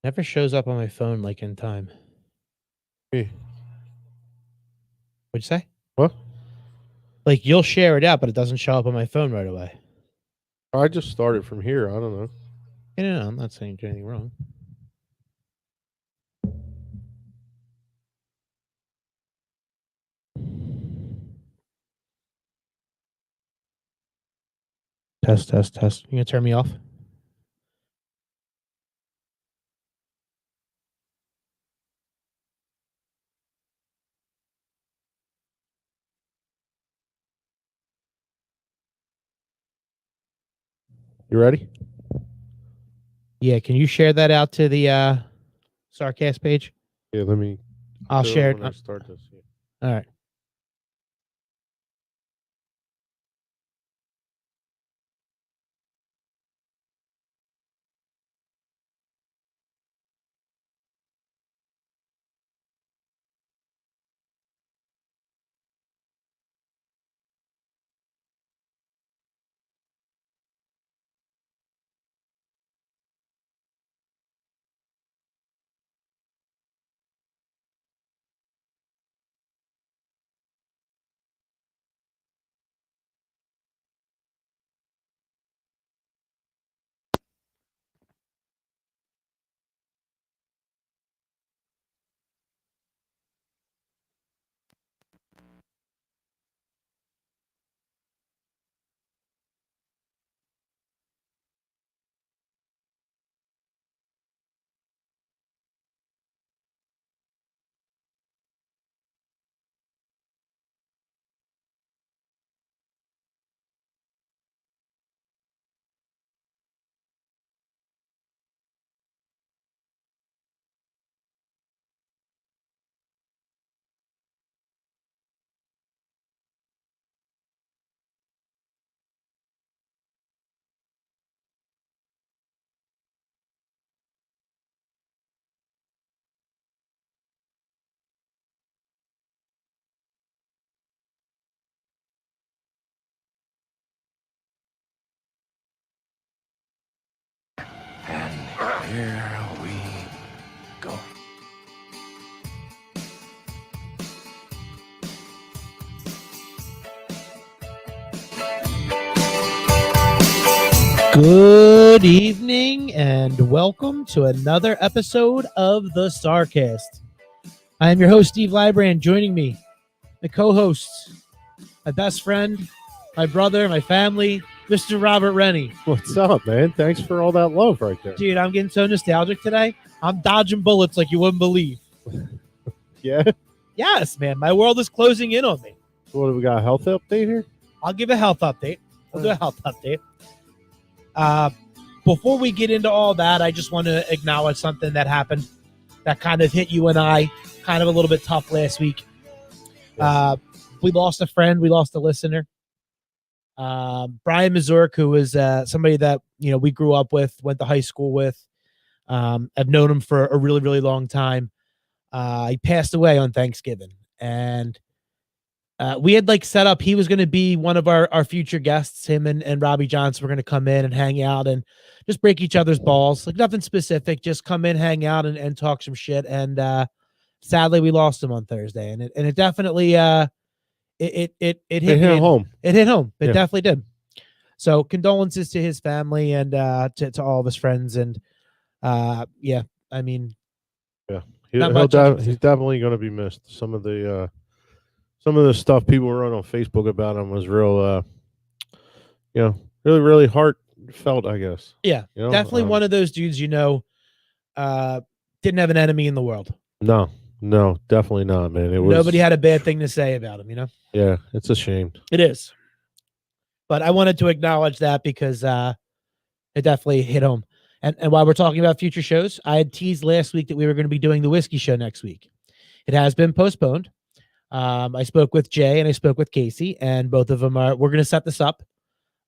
Never shows up on my phone like in time. Hey, What'd you say? what? Like you'll share it out, but it doesn't show up on my phone right away. I just started from here. I don't know. No, I'm not saying anything wrong. Test, test, test. You gonna turn me off? You ready? Yeah, can you share that out to the Sarcast page? Yeah, let me. I'll do share it. when I start this. Yeah. All right. And here we go. Good evening and welcome to another episode of the Sarcast. I am your host, Steve Lybrand. Joining me, the co-hosts, my best friend, my brother, my family, Mr. Robert Rennie. What's up, man? Thanks for all that love right there. Dude, I'm getting so nostalgic today. I'm dodging bullets like you wouldn't believe. Yeah. Yes, man. My world is closing in on me. What do we got? A health update here? I'll give a health update. I'll do a health update. Before we get into all that, I just want to acknowledge something that happened that kind of hit you and I kind of a little bit tough last week. We lost a friend. We lost a listener. Brian Mazurk, who was somebody that we grew up with, went to high school with. I've known him for a really, really long time. He passed away on Thanksgiving, and we had set up. He was going to be one of our future guests. Him and Robbie Johnson were going to come in and hang out and just break each other's balls. Like nothing specific, just come in, hang out, and talk some shit. And sadly, we lost him on Thursday, and it definitely it hit home. It hit home. It Yeah. definitely did. So condolences to his family and to all of his friends. And yeah, I mean, He's definitely going to be missed. Some of the stuff people wrote on Facebook about him was real, really, really heartfelt, I guess. yeah, definitely one of those dudes, didn't have an enemy in the world. No, definitely not, man. Nobody had a bad thing to say about him, Yeah, it's a shame. It is. But I wanted to acknowledge that because it definitely hit home. And while we're talking about future shows, I had teased last week that we were going to be doing the whiskey show next week. It has been postponed. I spoke with Jay and I spoke with Casey, and both of them we're going to set this up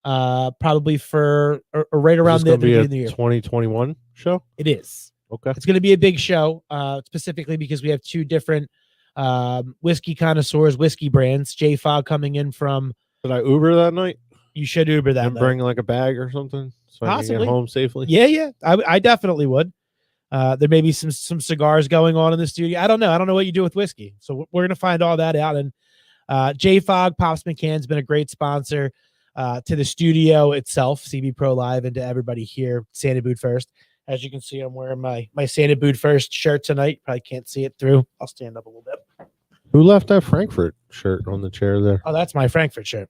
probably for right around the end of the year. 2021 show? It is. Okay. It's going to be a big show, specifically because we have two different whiskey connoisseurs, whiskey brands. J Fog coming in from. Did I Uber that night? You should Uber that and night. bring like a bag or something so Possibly. I can get home safely. Yeah. I definitely would. There may be some cigars going on in the studio. I don't know. I don't know what you do with whiskey. So we're going to find all that out. And J-Fog, Pops McCann's been a great sponsor to the studio itself, CB Pro Live, and to everybody here, Santa Boot First. As you can see, I'm wearing my Santa Boot First shirt tonight. Probably can't see it through. I'll stand up a little bit. Who left that Frankfurt shirt on the chair there? Oh, that's my Frankfurt shirt.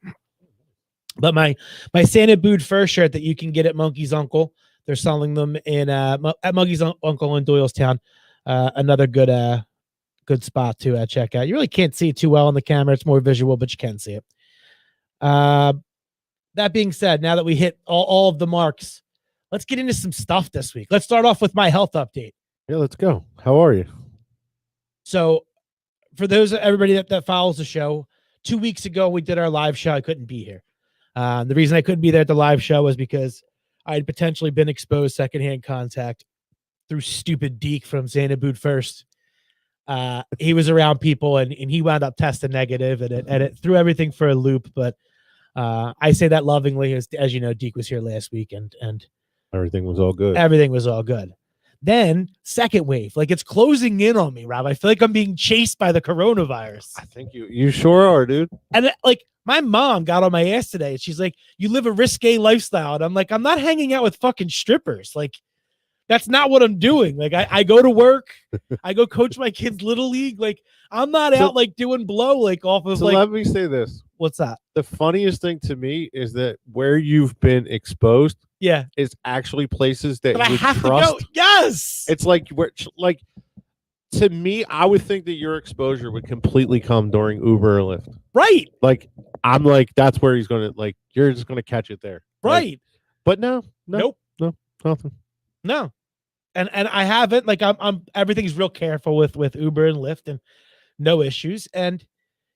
But my Santa Boot First shirt that you can get at Monkey's Uncle. They're selling them in at Monkey's Uncle in Doylestown. Another good spot to check out. You really can't see it too well on the camera. It's more visual, but you can see it. That being said, now that we hit all of the marks, let's get into some stuff this week. Let's start off with my health update. Yeah, let's go. How are you? So for everybody that follows the show, 2 weeks ago, we did our live show. I couldn't be here. The reason I couldn't be there at the live show was because I had potentially been exposed secondhand contact through stupid Deke from Santa Boot First. He was around people and he wound up testing negative and it threw everything for a loop. But I say that lovingly, as you know, Deke was here last week and everything was all good. Everything was all good. Then second wave, like it's closing in on me, Rob. I feel like I'm being chased by the coronavirus. I think you sure are, dude. And like my mom got on my ass today and she's like, you live a risque lifestyle. And I'm like, I'm not hanging out with fucking strippers. Like, that's not what I'm doing. Like I go to work, I go coach my kids' little league. Like I'm not out like doing blow like off of like. Let me say this. What's that? The funniest thing to me is that where you've been exposed, yeah, is actually places that but you I have trust. to go. Yes, it's like to me, I would think that your exposure would completely come during Uber or Lyft. Right. Like I'm like that's where he's gonna like you're just gonna catch it there. Right. Like, but nope, nothing. No. And I haven't like I'm everything's real careful with Uber and Lyft and no issues. And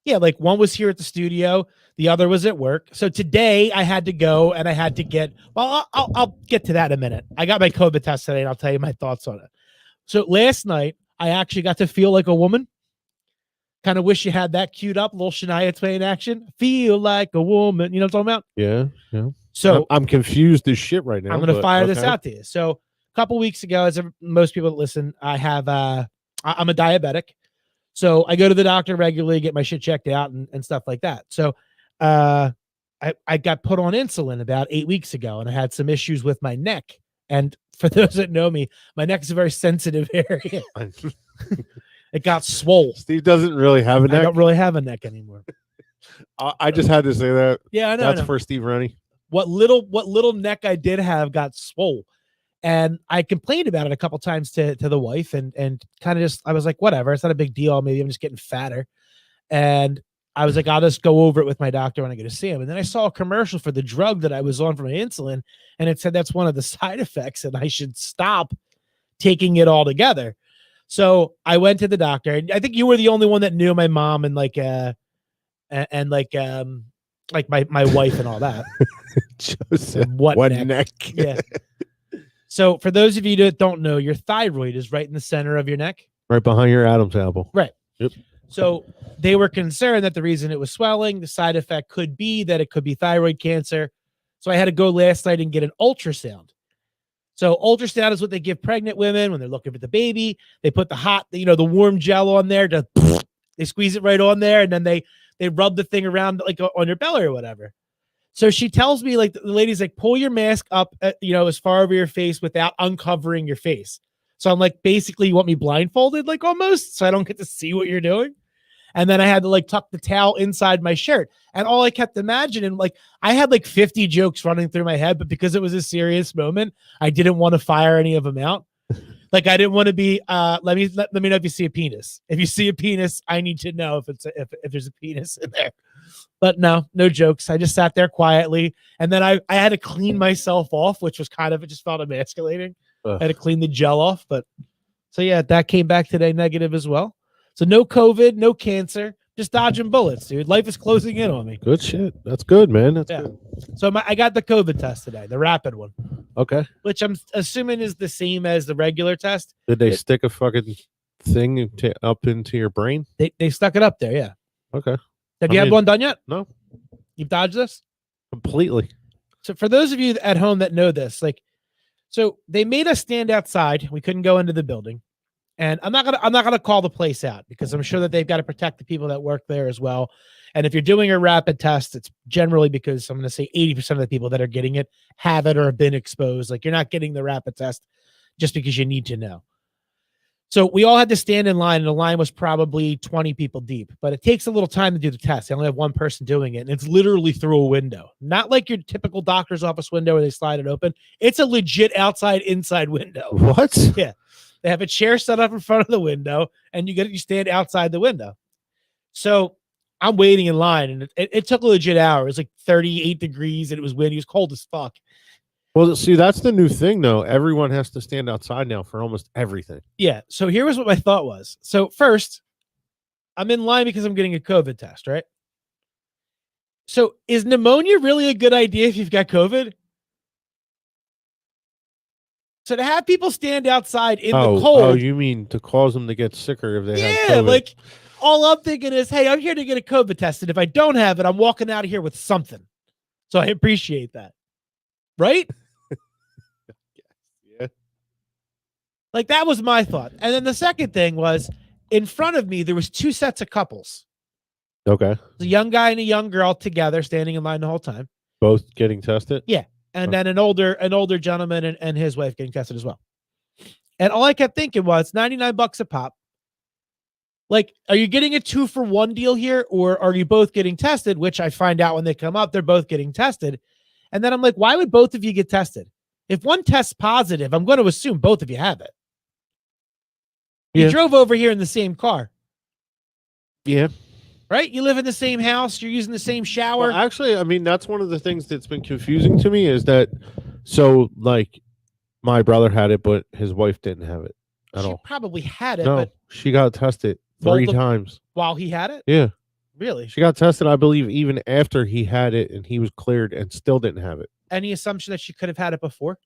yeah, like one was here at the studio, the other was at work. So today I had to go and I had to get I'll get to that in a minute. I got my COVID test today and I'll tell you my thoughts on it. So last night I actually got to feel like a woman. Kind of wish you had that queued up, little Shania Twain action. Feel like a woman. You know what I'm talking about? Yeah. So I'm confused as shit right now. I'm gonna fire this out to you. So couple weeks ago, as most people that listen, I have I'm a diabetic, so I go to the doctor regularly, get my shit checked out and stuff like that. So I got put on insulin about 8 weeks ago, and I had some issues with my neck. And for those that know me, my neck is a very sensitive area. It got swole. Steve doesn't really have a neck. I don't really have a neck anymore. I just had to say that. Yeah, I know. That's for Steve Rennie. What little neck I did have got swole. And I complained about it a couple times to the wife and kind of just, I was like, whatever, it's not a big deal. Maybe I'm just getting fatter. And I was like, I'll just go over it with my doctor when I go to see him. And then I saw a commercial for the drug that I was on for my insulin. And it said that's one of the side effects and I should stop taking it all together. So I went to the doctor. And I think you were the only one that knew my mom and like my wife and all that. Joseph, what neck? Yeah. So for those of you that don't know, your thyroid is right in the center of your neck. Right behind your Adam's apple. Right. Yep. So they were concerned that the reason it was swelling, the side effect could be that it could be thyroid cancer. So I had to go last night and get an ultrasound. So ultrasound is what they give pregnant women when they're looking for the baby. They put the warm gel on there. They squeeze it right on there. And then they rub the thing around like on your belly or whatever. So she tells me, like, the lady's like, pull your mask up, as far over your face without uncovering your face. So I'm like, basically, you want me blindfolded, like almost, so I don't get to see what you're doing. And then I had to like tuck the towel inside my shirt. And all I kept imagining, like, I had like 50 jokes running through my head, but because it was a serious moment, I didn't want to fire any of them out. Like, I didn't want to be, let me know if you see a penis. If you see a penis, I need to know if there's a penis in there. But no jokes. I just sat there quietly. And then I had to clean myself off, which was it just felt emasculating. I had to clean the gel off. But so yeah, that came back today negative as well. So no COVID, no cancer, just dodging bullets, dude. Life is closing in on me. Good shit. That's good, man. That's good. So I got the COVID test today, the rapid one. Okay. Which I'm assuming is the same as the regular test. Did they stick a fucking thing up into your brain? They stuck it up there, yeah. Okay. Have you had one done yet? No. You've dodged this? Completely. So for those of you at home that know this, like, So they made us stand outside. We couldn't go into the building. And I'm not gonna call the place out because I'm sure that they've got to protect the people that work there as well. And if you're doing a rapid test, it's generally because I'm going to say 80% of the people that are getting it have it or have been exposed. Like, you're not getting the rapid test just because you need to know. So we all had to stand in line, and the line was probably 20 people deep, but it takes a little time to do the test. They only have one person doing it, and it's literally through a window, not like your typical doctor's office window where they slide it open. It's a legit outside inside window. What? Yeah. They have a chair set up in front of the window, and you stand outside the window. So I'm waiting in line, and it took a legit hour. It was like 38 degrees, and it was windy. It was cold as fuck. Well, see, that's the new thing, though. Everyone has to stand outside now for almost everything. Yeah. So here was what my thought was. So first, I'm in line because I'm getting a COVID test, right? So is pneumonia really a good idea if you've got COVID? So to have people stand outside in the cold. Oh, you mean to cause them to get sicker if they have COVID? Like, all I'm thinking is, hey, I'm here to get a COVID test, and if I don't have it, I'm walking out of here with something. So I appreciate that. Right? Yeah. Like, that was my thought. And then the second thing was, in front of me, there was two sets of couples. Okay. A young guy and a young girl together standing in line the whole time. Both getting tested? Yeah. And then an older gentleman and his wife getting tested as well. And all I kept thinking was $99 a pop. Like, are you getting a 2-for-1 deal here, or are you both getting tested? Which I find out when they come up, they're both getting tested. And then I'm like, why would both of you get tested? If one tests positive, I'm going to assume both of you have it. You drove over here in the same car. Yeah. Right? You live in the same house. You're using the same shower. Well, actually, I mean, that's one of the things that's been confusing to me is that, so, like, my brother had it, but his wife didn't have it at all. She probably had it, No, but she got tested 3 times. While he had it? Yeah. Really? She got tested, I believe, even after he had it, and he was cleared and still didn't have it. Any assumption that she could have had it before?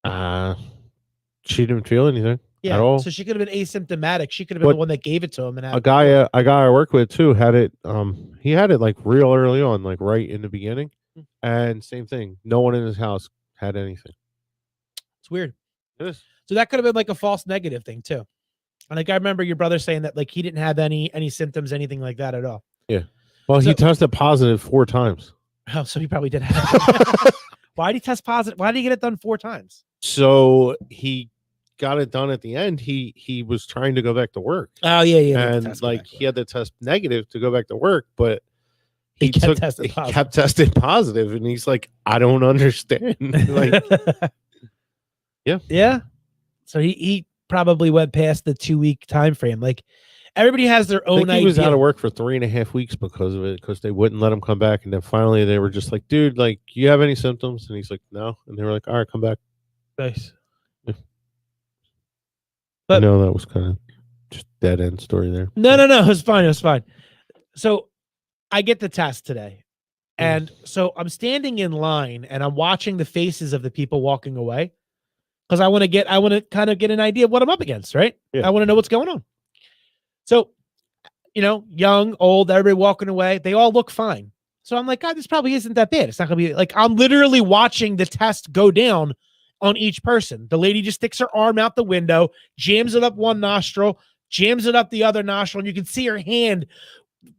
She didn't feel anything at all. So she could have been asymptomatic. She could have been the one that gave it to him. And a guy I work with too had it. He had it like real early on, like right in the beginning, and same thing. No one in his house had anything. It's weird. It is. So that could have been like a false negative thing too. And like, I remember your brother saying that like he didn't have any symptoms, anything like that at all. Yeah. Well, he tested positive 4 times. Oh, so he probably did have it. Why did he test positive? Why did he get it done 4 times? So he got it done at the end. He was trying to go back to work. Oh yeah. And like he had to test negative to go back to work, but he kept testing positive, and he's like, I don't understand. Like, yeah. So he probably went past the 2-week time frame. Like, everybody has their own idea. He was out of work for 3.5 weeks because of it, because they wouldn't let him come back. And then finally they were just like, dude, like, you have any symptoms? And he's like, no. And they were like, all right, come back. Nice. Yeah. But I know that was kind of just dead end story there. No. It was fine. So I get the test today. And so I'm standing in line and I'm watching the faces of the people walking away. Because I want to kind of get an idea of what I'm up against, right? Yeah. I want to know what's going on. So, young, old, everybody walking away, they all look fine. So I'm like, God, this probably isn't that bad. It's not going to be like, I'm literally watching the test go down on each person. The lady just sticks her arm out the window, jams it up one nostril, jams it up the other nostril, and you can see her hand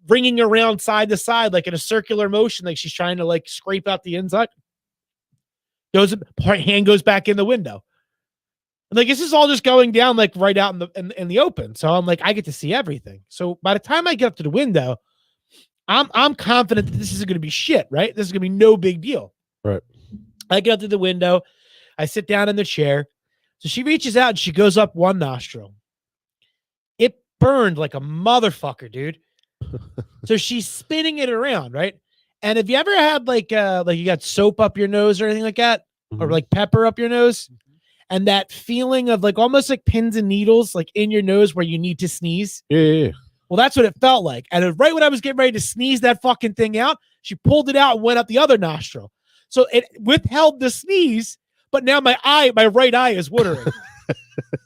ringing around side to side, like in a circular motion, like she's trying to like scrape out the inside. Hand goes back in the window. And like, this is all just going down like right out in the open. So I'm like, I get to see everything. So by the time I get up to the window, I'm confident that this isn't going to be shit, right? This is going to be no big deal. Right. I get up to the window. I sit down in the chair. So she reaches out and she goes up one nostril. It burned like a motherfucker, dude. So she's spinning it around, right? And have you ever had like you got soap up your nose or anything like that? Mm-hmm. Or like pepper up your nose? And that feeling of like almost like pins and needles like in your nose where you need to sneeze. Yeah. Well, that's what it felt like. And right when I was getting ready to sneeze that fucking thing out, she pulled it out and went up the other nostril. So it withheld the sneeze, but now my right eye is watering.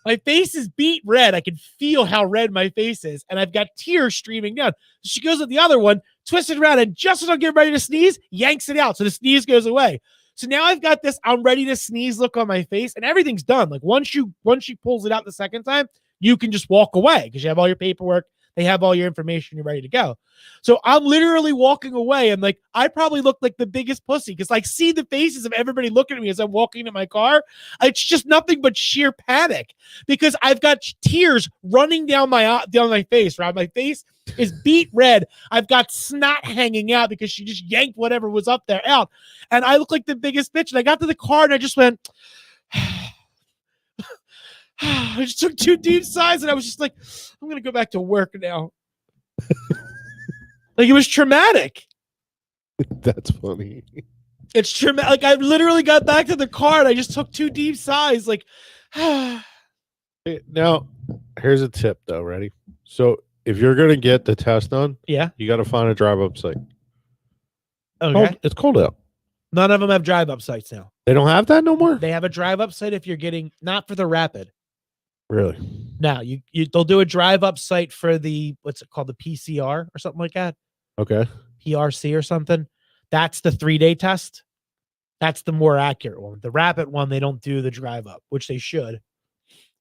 My face is beet red. I can feel how red my face is. And I've got tears streaming down. So she goes with the other one, twists it around, and just as I'm getting ready to sneeze, yanks it out. So the sneeze goes away. So now I've got this I'm ready to sneeze look on my face, and everything's done. Like once she pulls it out the second time, you can just walk away because you have all your paperwork. They have all your information. You're ready to go. So I'm literally walking away, and like I probably look like the biggest pussy because like see the faces of everybody looking at me as I'm walking to my car. It's just nothing but sheer panic because I've got tears running down my face. Right, my face is beet red. I've got snot hanging out because she just yanked whatever was up there out, and I look like the biggest bitch. And I got to the car and I just went. I just took 2 deep sighs and I was just like, I'm going to go back to work now. Like it was traumatic. That's funny. It's traumatic. Like I literally got back to the car and I just took 2 deep sighs. Like, now, here's a tip though. Ready? So if you're going to get the test done, yeah, you got to find a drive-up site. Okay. It's cold out. None of them have drive-up sites now. They don't have that no more? They have a drive-up site if you're getting, not for the rapid. Really? No, they'll do a drive-up site for the, what's it called? The PCR or something like that. Okay. PRC or something. That's the 3-day test. That's the more accurate one. The rapid one, they don't do the drive-up, which they should.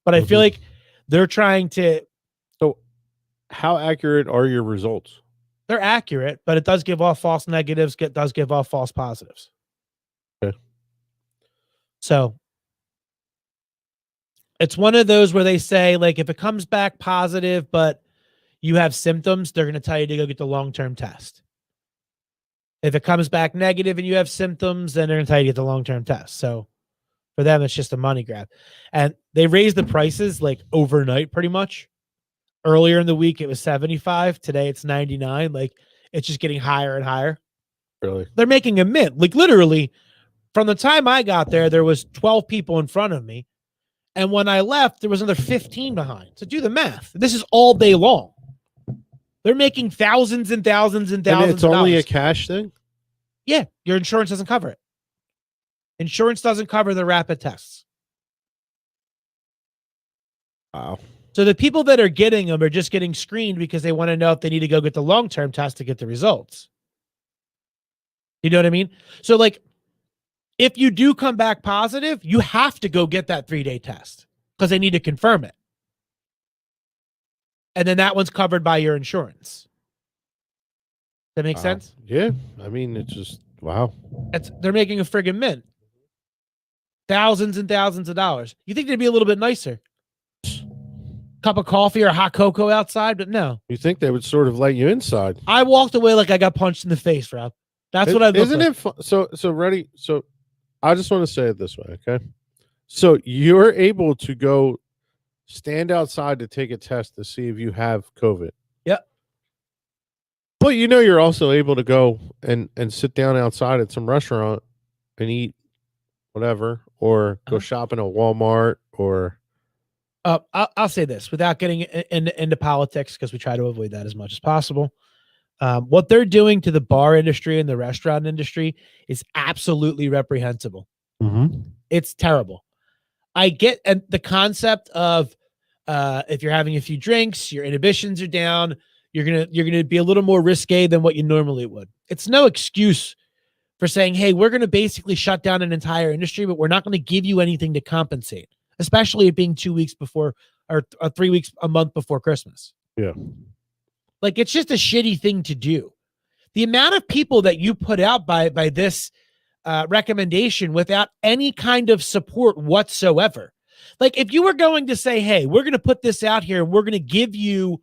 But I feel like they're trying to. So how accurate are your results? They're accurate, but it does give off false negatives. Does give off false positives. Okay. So it's one of those where they say, like, if it comes back positive, but you have symptoms, they're going to tell you to go get the long-term test. If it comes back negative and you have symptoms, then they're going to tell you to get the long-term test. So for them, it's just a money grab. And they raised the prices like overnight pretty much. Earlier in the week, it was 75. Today, it's 99. Like, it's just getting higher and higher. Really? They're making a mint. Like, literally, from the time I got there was 12 people in front of me. And when I left, there was another 15 behind. So do the math. This is all day long. They're making thousands and thousands and thousands. And it's only a cash thing? Yeah. Your insurance doesn't cover it. Insurance doesn't cover the rapid tests. Wow. So the people that are getting them are just getting screened because they want to know if they need to go get the long-term test to get the results. You know what I mean? So like, if you do come back positive, you have to go get that 3-day test because they need to confirm it. And then that one's covered by your insurance. That make sense? Yeah. I mean, it's just, wow. They're making a friggin' mint. Thousands and thousands of dollars. You think they'd be a little bit nicer? Cup of coffee or hot cocoa outside, but no. You think they would sort of let you inside? I walked away like I got punched in the face, Rob. That's what I look Isn't like. it fun? So ready? So I just want to say it this way, okay? So you're able to go stand outside to take a test to see if you have COVID. Yep. But you know you're also able to go and sit down outside at some restaurant and eat whatever, or go shopping at Walmart, or I'll say this without getting into politics, because we try to avoid that as much as possible. What they're doing to the bar industry and the restaurant industry is absolutely reprehensible. Mm-hmm. It's terrible. I get and the concept of if you're having a few drinks, your inhibitions are down, you're gonna be a little more risque than what you normally would. It's no excuse for saying, hey, we're gonna basically shut down an entire industry, but we're not gonna give you anything to compensate, especially it being 2 weeks before or 3 weeks, a month before Christmas. Yeah. Like, it's just a shitty thing to do. The amount of people that you put out by this recommendation without any kind of support whatsoever. Like, if you were going to say, hey, we're going to put this out here and we're going to give you,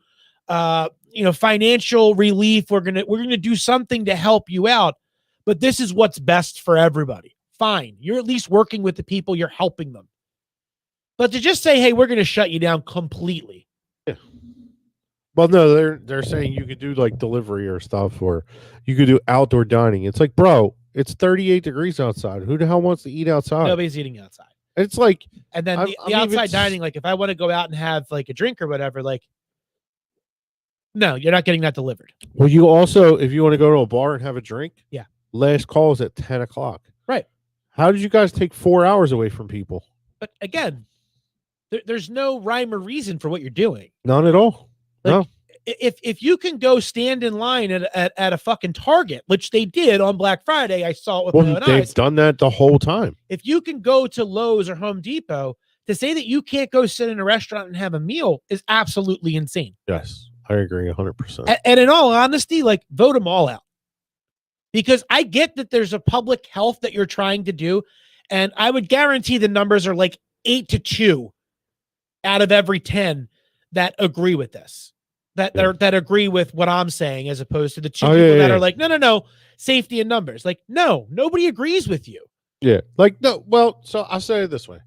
financial relief. We're going to do something to help you out, but this is what's best for everybody. Fine. You're at least working with the people. You're helping them. But to just say, hey, we're going to shut you down completely. Yeah. Well, no, they're saying you could do like delivery or stuff, or you could do outdoor dining. It's like, bro, it's 38 degrees outside. Who the hell wants to eat outside? Nobody's eating outside. It's like, and then the outside dining, like if I want to go out and have like a drink or whatever, like, no, you're not getting that delivered. Well, you also, if you want to go to a bar and have a drink, yeah, last call is at 10 o'clock. Right. How did you guys take 4 hours away from people? But again, there's no rhyme or reason for what you're doing. None at all. Like, no. if you can go stand in line at a fucking Target, which they did on Black Friday, I saw it with my own they've eyes. done that the whole time. If you can go to Lowe's or Home Depot, to say that you can't go sit in a restaurant and have a meal is absolutely insane. Yes, I agree 100%. And in all honesty, like, vote them all out. Because I get that there's a public health that you're trying to do, and I would guarantee the numbers are like 8-2 out of every 10 that agree with this. That agree with what I'm saying, as opposed to the two people that are like, no, safety and numbers. Like, no, nobody agrees with you. Yeah. Like, no, well, so I'll say it this way.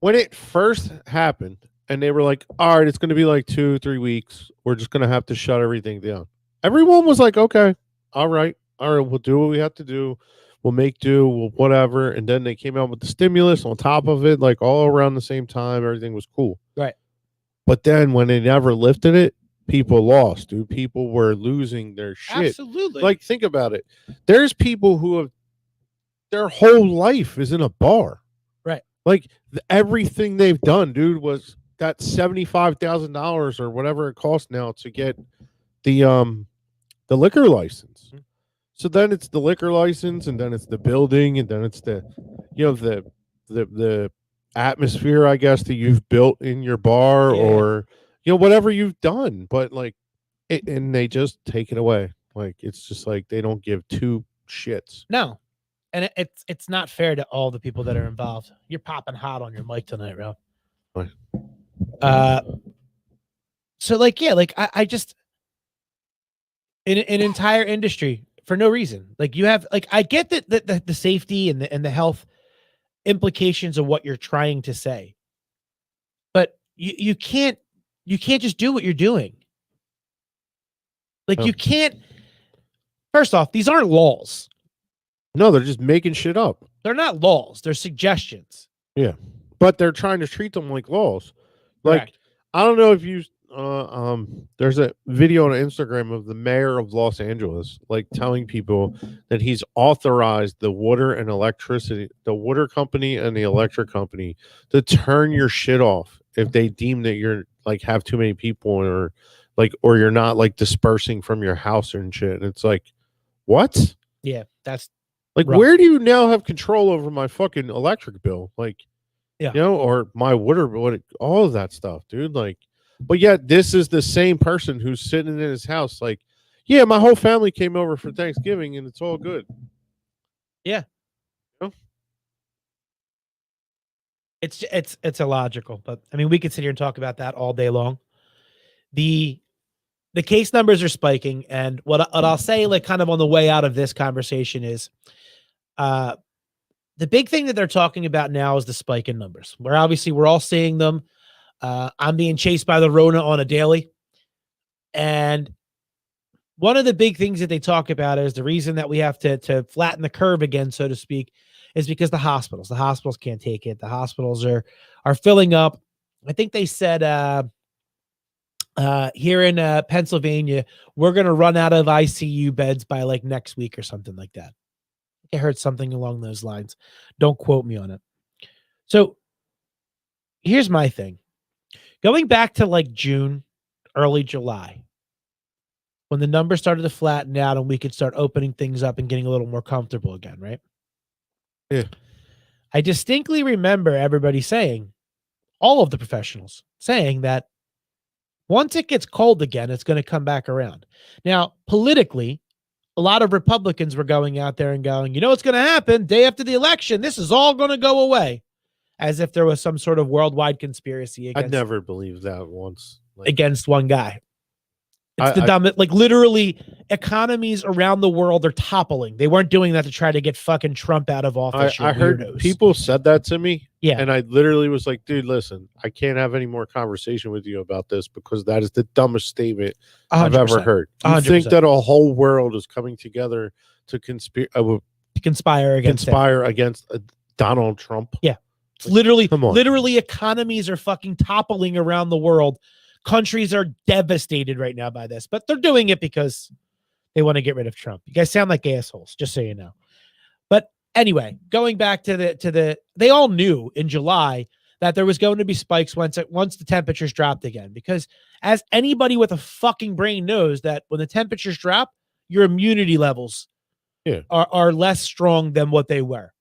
When it first happened and they were like, all right, it's going to be like 2-3 weeks. We're just going to have to shut everything down. Everyone was like, okay, all right, we'll do what we have to do. We'll make do, we'll whatever. And then they came out with the stimulus on top of it, like all around the same time. Everything was cool. Right. But then when they never lifted it, people lost, dude. People were losing their shit. Absolutely. Like, think about it. There's people who have their whole life is in a bar. Right. Like, everything they've done, dude, was that $75,000 or whatever it costs now to get the liquor license. Mm-hmm. So then it's the liquor license, and then it's the building, and then it's the, you know, the atmosphere, I guess, that you've built in your bar, or, you know, whatever you've done. But like, and they just take it away. Like, it's just like they don't give two shits. No. And it's not fair to all the people that are involved. You're popping hot on your mic tonight, Rob. Right. So like, yeah, like I just, in an entire industry for no reason. Like, you have, like, I get that the safety and the health implications of what you're trying to say, but you can't just do what you're doing. Like, you can't. First off, these aren't laws. No, they're just making shit up. They're not laws. They're suggestions. Yeah, but they're trying to treat them like laws. Like, correct. I don't know if you there's a video on Instagram of the mayor of Los Angeles, like, telling people that he's authorized the water company and the electric company to turn your shit off if they deem that you're, like, have too many people, or you're not, like, dispersing from your house and shit. And it's like, what? Yeah, that's like, rough. Where do you now have control over my fucking electric bill? Like, yeah, you know, or my water bill, all of that stuff, dude. Like, but yet this is the same person who's sitting in his house, like, yeah, my whole family came over for Thanksgiving and it's all good. Yeah. You know? It's illogical, but I mean, we could sit here and talk about that all day long. The case numbers are spiking, and what I'll say, like, kind of on the way out of this conversation, is the big thing that they're talking about now is the spike in numbers. Where obviously we're all seeing them. I'm being chased by the Rona on a daily. And one of the big things that they talk about is the reason that we have to flatten the curve again, so to speak, is because the hospitals can't take it. The hospitals are filling up. I think they said here in Pennsylvania, we're going to run out of ICU beds by like next week or something like that. I heard something along those lines. Don't quote me on it. So here's my thing. Going back to like June, early July, when the numbers started to flatten out and we could start opening things up and getting a little more comfortable again, right? Yeah. I distinctly remember everybody saying, all of the professionals saying that once it gets cold again, it's going to come back around. Now, politically, a lot of Republicans were going out there and going, you know what's going to happen? Day after the election, this is all going to go away. As if there was some sort of worldwide conspiracy against, I never believed that once. Against one guy. It's the dumbest, like, literally economies around the world are toppling. They weren't doing that to try to get fucking Trump out of office. I heard people said that to me. Yeah. And I literally was like, dude, listen, I can't have any more conversation with you about this because that is the dumbest statement 100%. I've ever heard. You 100%. Think that a whole world is coming together to conspire against Donald Trump? Yeah. It's literally economies are fucking toppling around the world. Countries are devastated right now by this, but they're doing it because they want to get rid of Trump. You guys sound like assholes, just so you know. But anyway, going back to they all knew in July that there was going to be spikes once the temperatures dropped again, because as anybody with a fucking brain knows, that when the temperatures drop, your immunity levels are less strong than what they were.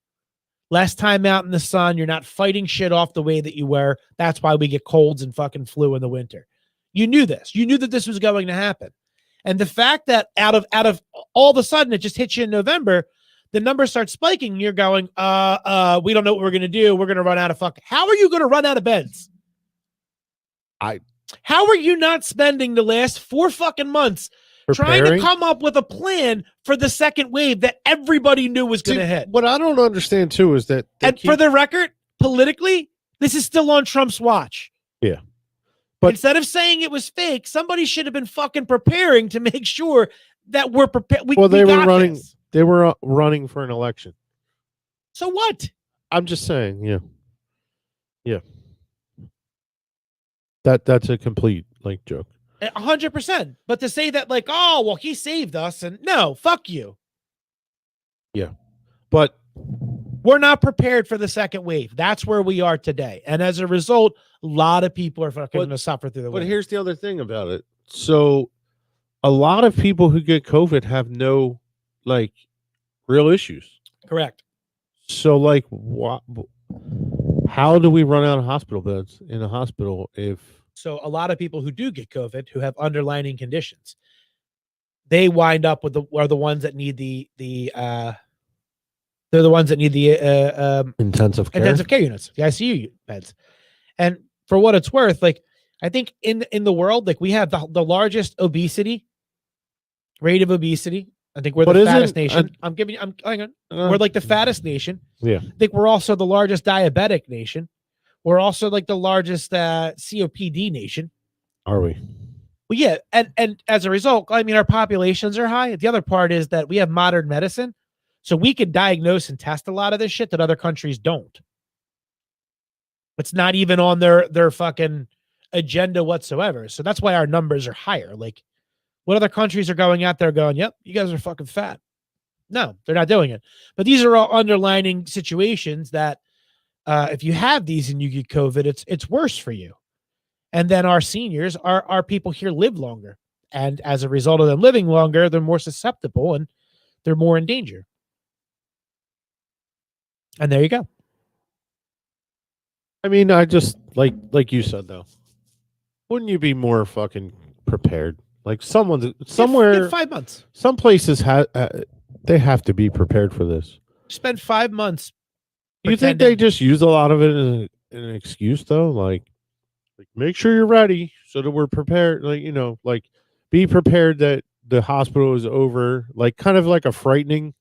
Less time out in the sun, you're not fighting shit off the way that you were. That's why we get colds and fucking flu in the winter. You knew this. You knew that this was going to happen. And the fact that out of all of a sudden it just hits you in November, the numbers start spiking. You're going, we don't know what we're going to do. We're going to run out of How are you going to run out of beds? How are you not spending the last 4 fucking months trying to come up with a plan for the second wave that everybody knew was going to hit? What I don't understand too is that, for the record, politically, this is still on Trump's watch. Yeah. But instead of saying it was fake, somebody should have been fucking preparing to make sure that we're prepared. They were running for an election. So what? I'm just saying, yeah. That's a complete joke. 100%. But to say that oh, well, he saved us, and no, fuck you. Yeah. But we're not prepared for the second wave. That's where we are today. And as a result, a lot of people are fucking going to suffer through the winter. But here's the other thing about it. So a lot of people who get COVID have no real issues. Correct. So how do we run out of hospital beds in a hospital if... So a lot of people who do get COVID, who have underlying conditions, they wind up with are the ones that need they're the ones that need the intensive care units, the ICU beds. And for what it's worth, I think in the world, we have the largest rate of obesity. I think we're the fattest nation. Hang on. We're the fattest nation. Yeah. I think we're also the largest diabetic nation. We're also the largest COPD nation. Are we? Well, yeah. And as a result, our populations are high. The other part is that we have modern medicine. So we can diagnose and test a lot of this shit that other countries don't. It's not even on their fucking agenda whatsoever. So that's why our numbers are higher. What other countries are going out there going, yep, you guys are fucking fat? No, they're not doing it. But these are all underlining situations that if you have these and you get COVID, it's worse for you. And then our seniors, our people here live longer. And as a result of them living longer, they're more susceptible and they're more in danger. And there you go. I just like you said though, wouldn't you be more fucking prepared? Somewhere 5 months. Some places they have to be prepared for this. Spend 5 months. Do you think they just use a lot of it as an excuse though? Make sure you're ready so that we're prepared. Be prepared that the hospital is over. Kind of like a frightening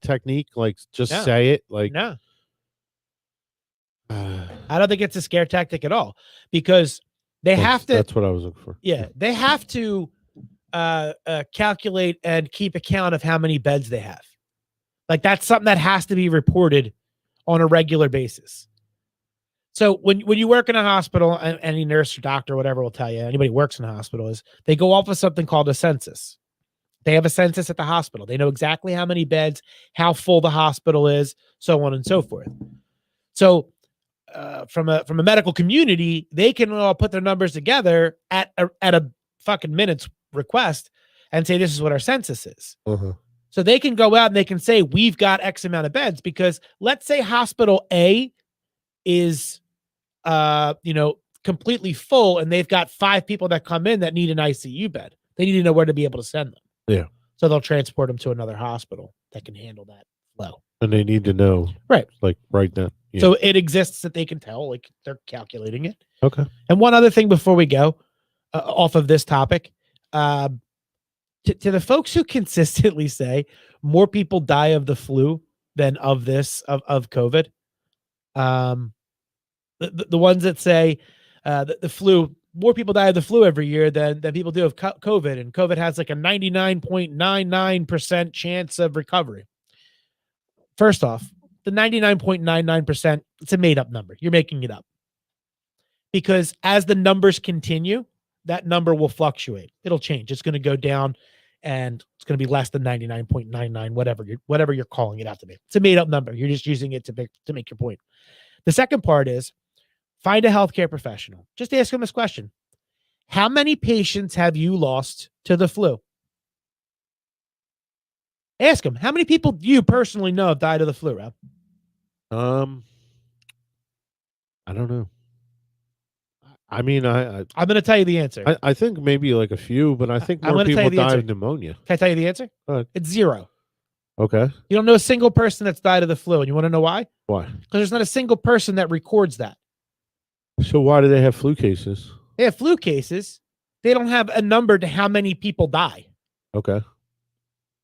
technique. Say it. No. I don't think it's a scare tactic at all, because they have to. That's what I was looking for. Yeah, they have to calculate and keep account of how many beds they have. That's something that has to be reported on a regular basis. So when you work in a hospital, any nurse or doctor or whatever will tell you, anybody who works in a hospital, is they go off of something called a census. They have a census at the hospital. They know exactly how many beds, how full the hospital is, so on and so forth. So from a medical community, they can all put their numbers together at a fucking minute's request and say, this is what our census is. Uh-huh. So they can go out and they can say, we've got X amount of beds, because let's say hospital A is, completely full and they've got 5 people that come in that need an ICU bed. They need to know where to be able to send them. Yeah. So they'll transport them to another hospital that can handle that flow. And they need to know. Right. Right now. Yeah. So it exists that they can tell, they're calculating it. Okay. And one other thing before we go off of this topic, to the folks who consistently say more people die of the flu than of COVID, the ones that say the flu, more people die of the flu every year than people do of COVID, and COVID has a 99.99% chance of recovery. First off, the 99.99%, it's a made up number. You're making it up, because as the numbers continue, that number will fluctuate. It'll change. It's going to go down, and it's going to be less than 99.99, whatever you're calling it out to be. It's a made up number. You're just using it to make your point. The second part is Find a healthcare professional. Just ask them this question. How many patients have you lost to the flu? Ask them. How many people do you personally know have died of the flu, Rob? I don't know. I mean, I'm going to tell you the answer. I think maybe like a few, but I think more people die of pneumonia. Can I tell you the answer? It's 0. Okay. You don't know a single person that's died of the flu. And you want to know why? Why? Because there's not a single person that records that. So why do they have flu cases? They have flu cases. They don't have a number to how many people die. Okay.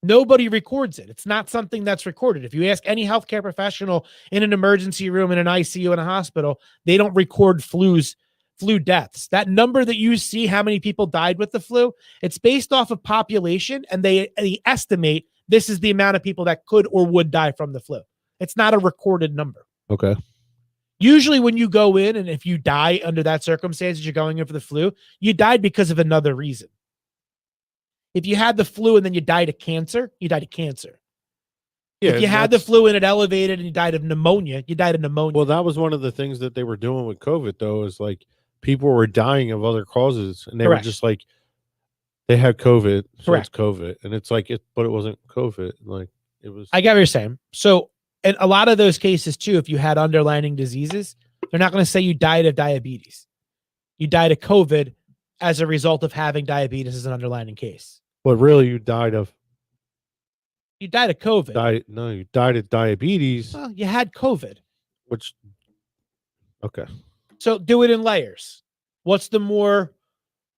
Nobody records it. It's not something that's recorded. If you ask any healthcare professional in an emergency room, in an ICU, in a hospital, they don't record flu deaths. That number that you see, how many people died with the flu, it's based off of population, and they estimate this is the amount of people that could or would die from the flu. It's not a recorded number. Okay. Usually when you go in, and if you die under that circumstance, you're going in for the flu, you died because of another reason. If you had the flu and then you died of cancer, you died of cancer. Yeah, if you had the flu and it elevated and you died of pneumonia, you died of pneumonia. Well, that was one of the things that they were doing with COVID, though, is like people were dying of other causes, and they were just like, they had COVID, so it's COVID, and it's like but it wasn't COVID. Like it was. I get what you're saying. So, in a lot of those cases too, if you had underlying diseases, they're not going to say you died of diabetes. You died of COVID as a result of having diabetes as an underlying case. But really, you died of COVID. You died of diabetes. Well, you had COVID. Okay. So do it in layers. What's the more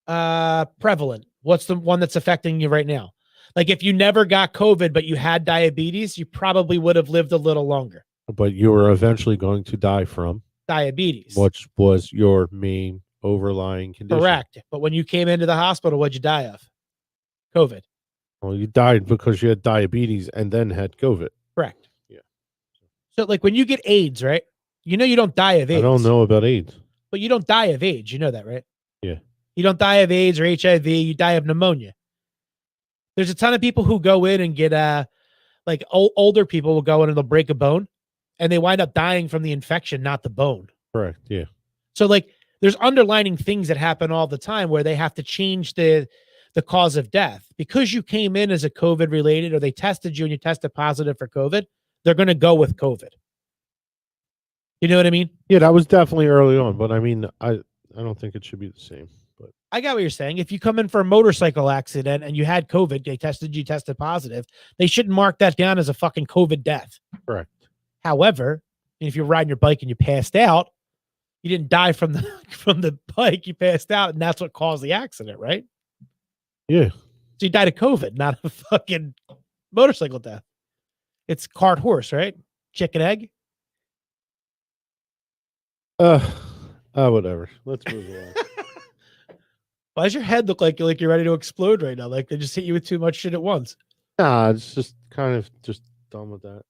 prevalent? What's the one that's affecting you right now? Like if you never got COVID, but you had diabetes, you probably would have lived a little longer. But you were eventually going to die from diabetes, which was your main overlying condition. Correct. But when you came into the hospital, what'd you die of? COVID. Well, you died because you had diabetes and then had COVID. Correct. Yeah. So like when you get AIDS, right? You know you don't die of AIDS. I don't know about AIDS. But you don't die of AIDS. You know that, right? Yeah. You don't die of AIDS or HIV. You die of pneumonia. There's a ton of people who go in and get like older people will go in and they'll break a bone and they wind up dying from the infection, not the bone. Correct. Yeah. So like there's underlining things that happen all the time where they have to change the cause of death because you came in as a COVID related or they tested you and you tested positive for COVID. They're going to go with COVID. You know what I mean? Yeah, that was definitely early on, but I mean, I don't think it should be the same. But I got what you're saying. If you come in for a motorcycle accident and you had COVID, they tested positive, they shouldn't mark that down as a fucking COVID death. Correct. However, if you're riding your bike and you passed out, you didn't die from the bike, you passed out, and that's what caused the accident, right? Yeah. So you died of COVID, not a fucking motorcycle death. It's cart horse, right? Chicken egg. Whatever. Let's move on. Why does your head look like you're ready to explode right now? Like they just hit you with too much shit at once. Nah, it's just kind of just done with that.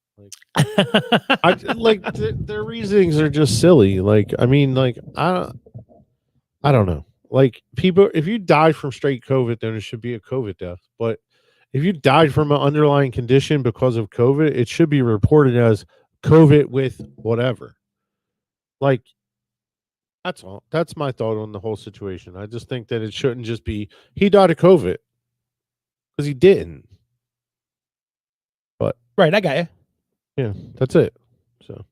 Like, their reasonings are just silly. Like, I mean, like I don't know. Like people, if you died from straight COVID, then it should be a COVID death. But if you died from an underlying condition because of COVID, it should be reported as COVID with whatever. Like, that's all. That's my thought on the whole situation. I just think that it shouldn't just be he died of COVID because he didn't. But right, I got you. Yeah, that's it. So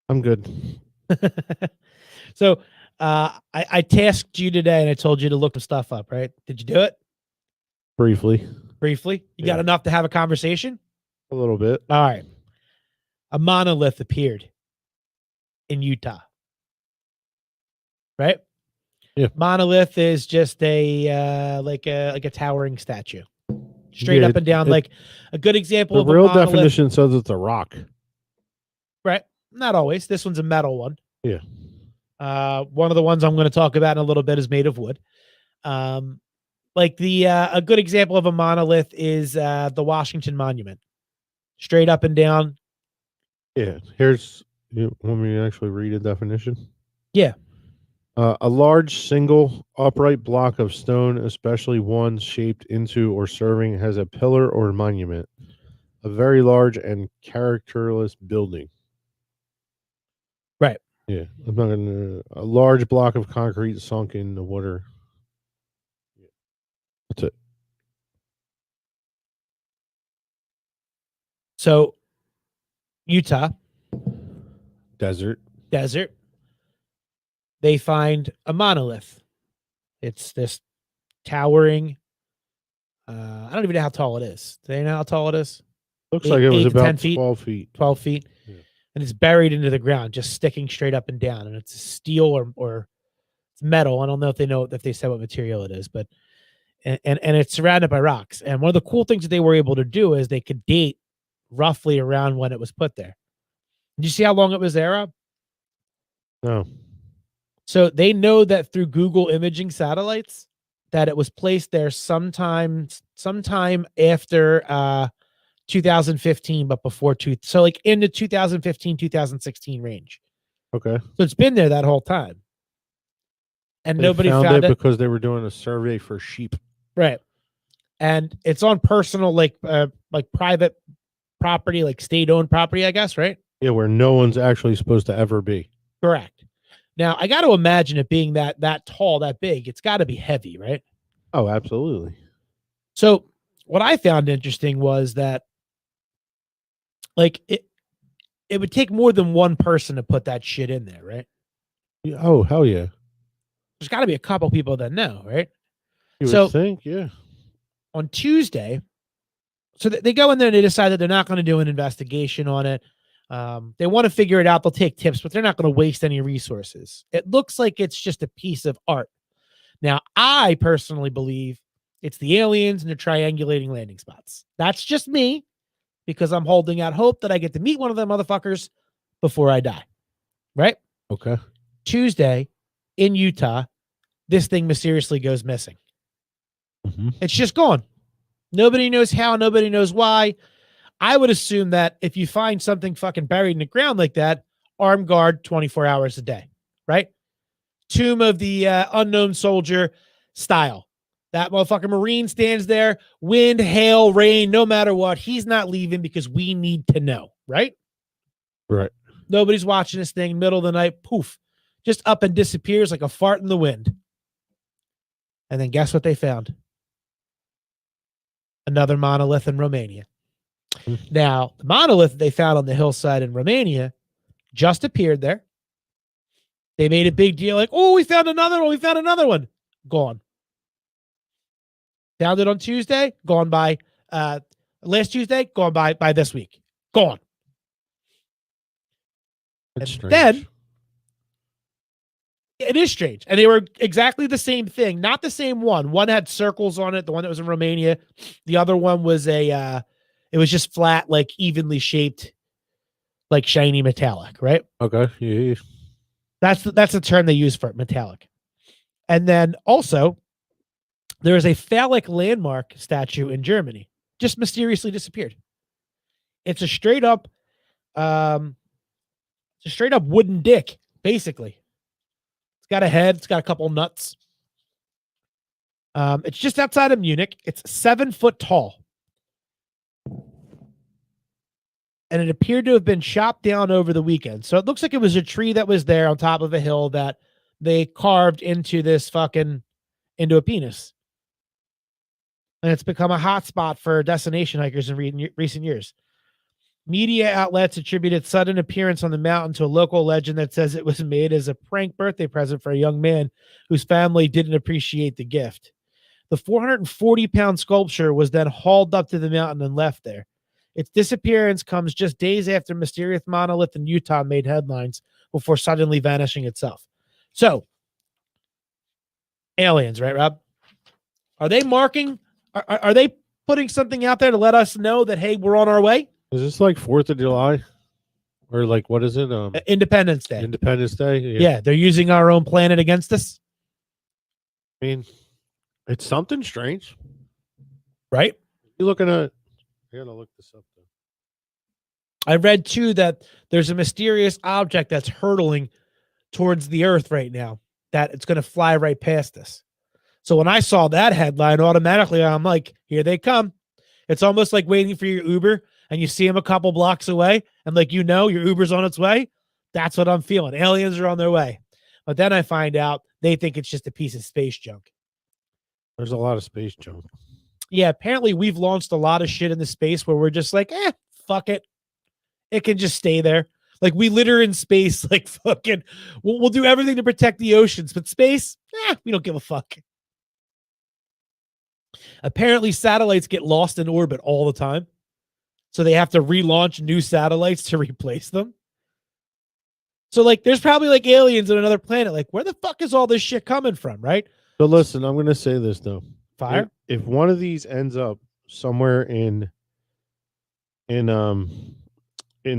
I'm good. So I tasked you today and I told you to look some stuff up, right? Did you do it? Briefly. You got enough to have a conversation? A little bit. All right. A monolith appeared in Utah. Right? Yeah. Monolith is just a like a towering statue. Straight up and down, like a good example of a monolith. The real definition says it's a rock. Right. Not always. This one's a metal one. Yeah. One of the ones I'm going to talk about in a little bit is made of wood. Like a good example of a monolith is the Washington Monument. Straight up and down. Yeah. Here's, you want me to actually read a definition? Yeah. A large single upright block of stone, especially one shaped into or serving as a pillar or monument. A very large and characterless building. Right. Yeah, I'm not gonna. A large block of concrete sunk in the water. Yeah, that's it. So, Utah, Desert. desert, they find a monolith. It's this towering, I don't even know how tall it is. Do they know how tall it is? Looks like it was 8 to 10 about feet? 12 feet. 12 feet. Yeah. And it's buried into the ground, just sticking straight up and down. And it's steel or it's metal. I don't know if they said what material it is, but and it's surrounded by rocks. And one of the cool things that they were able to do is they could date roughly around when it was put there. Did you see how long it was there, Rob? No. So they know that through Google imaging satellites that it was placed there sometime after 2015, but before so like in the 2015, 2016 range. Okay. So it's been there that whole time. And They nobody found found it it. because they were doing a survey for sheep. Right. And it's on personal, like private property, like state-owned property, I guess, right? Yeah, where no one's actually supposed to ever be. Correct. Now, I got to imagine it being that tall, that big. It's got to be heavy, right? Oh, absolutely. So what I found interesting was that, like, it would take more than one person to put that shit in there, right? Yeah, oh, hell yeah. There's got to be a couple people that know, right? You So would think, yeah. on Tuesday, so they go in there and they decide that they're not going to do an investigation on it. They want to figure it out. They'll take tips, but they're not going to waste any resources. It looks like it's just a piece of art. Now, I personally believe it's the aliens and they're triangulating landing spots. That's just me because I'm holding out hope that I get to meet one of them motherfuckers before I die. Right? Okay. Tuesday in Utah, this thing mysteriously goes missing. Mm-hmm. It's just gone. Nobody knows how. Nobody knows why. I would assume that if you find something fucking buried in the ground like that, armed guard 24 hours a day, right? Tomb of the unknown soldier style. That motherfucking Marine stands there, wind, hail, rain, no matter what. He's not leaving because we need to know, right? Right. Nobody's watching this thing, middle of the night, poof, just up and disappears like a fart in the wind. And then guess what they found? Another monolith in Romania. Now, the monolith they found on the hillside in Romania just appeared there. They made a big deal like, oh, we found another one. We found another one. Gone. Found it on Tuesday. Gone by last Tuesday. Gone by this week. Gone. That's and strange. then it is strange. And they were exactly the same thing. Not the same one. One had circles on it. The one that was in Romania. The other one was it was just flat, like evenly shaped, like shiny metallic, right? Okay. Yeah. That's the term they use for it, metallic. And then also, there is a phallic landmark statue in Germany, just mysteriously disappeared. It's a straight up wooden dick, basically. It's got a head. It's got a couple nuts. It's just outside of Munich. It's 7 foot tall. And it appeared to have been chopped down over the weekend. So it looks like it was a tree that was there on top of a hill that they carved into into a penis. And it's become a hot spot for destination hikers in recent years. Media outlets attributed sudden appearance on the mountain to a local legend that says it was made as a prank birthday present for a young man whose family didn't appreciate the gift. The 440-pound sculpture was then hauled up to the mountain and left there. Its disappearance comes just days after mysterious monolith in Utah made headlines before suddenly vanishing itself. So, aliens, right, Rob? Are they marking? Are they putting something out there to let us know that, hey, we're on our way? Is this like 4th of July? Or like, what is it? Independence Day. Independence Day? Yeah, they're using our own planet against us. I mean, it's something strange. Right? You're looking at... I gotta look this up, though. I read, too, that there's a mysterious object that's hurtling towards the Earth right now, that it's going to fly right past us. So when I saw that headline, automatically I'm like, here they come. It's almost like waiting for your Uber and you see them a couple blocks away and like, your Uber's on its way. That's what I'm feeling. Aliens are on their way. But then I find out they think it's just a piece of space junk. There's a lot of space junk. Yeah, apparently we've launched a lot of shit into space where we're just like, fuck it. It can just stay there. Like we litter in space, like fucking, we'll do everything to protect the oceans, but space, we don't give a fuck. Apparently satellites get lost in orbit all the time. So they have to relaunch new satellites to replace them. So like there's probably like aliens on another planet. Like where the fuck is all this shit coming from, right? So listen, I'm going to say this though. Fire? If one of these ends up somewhere in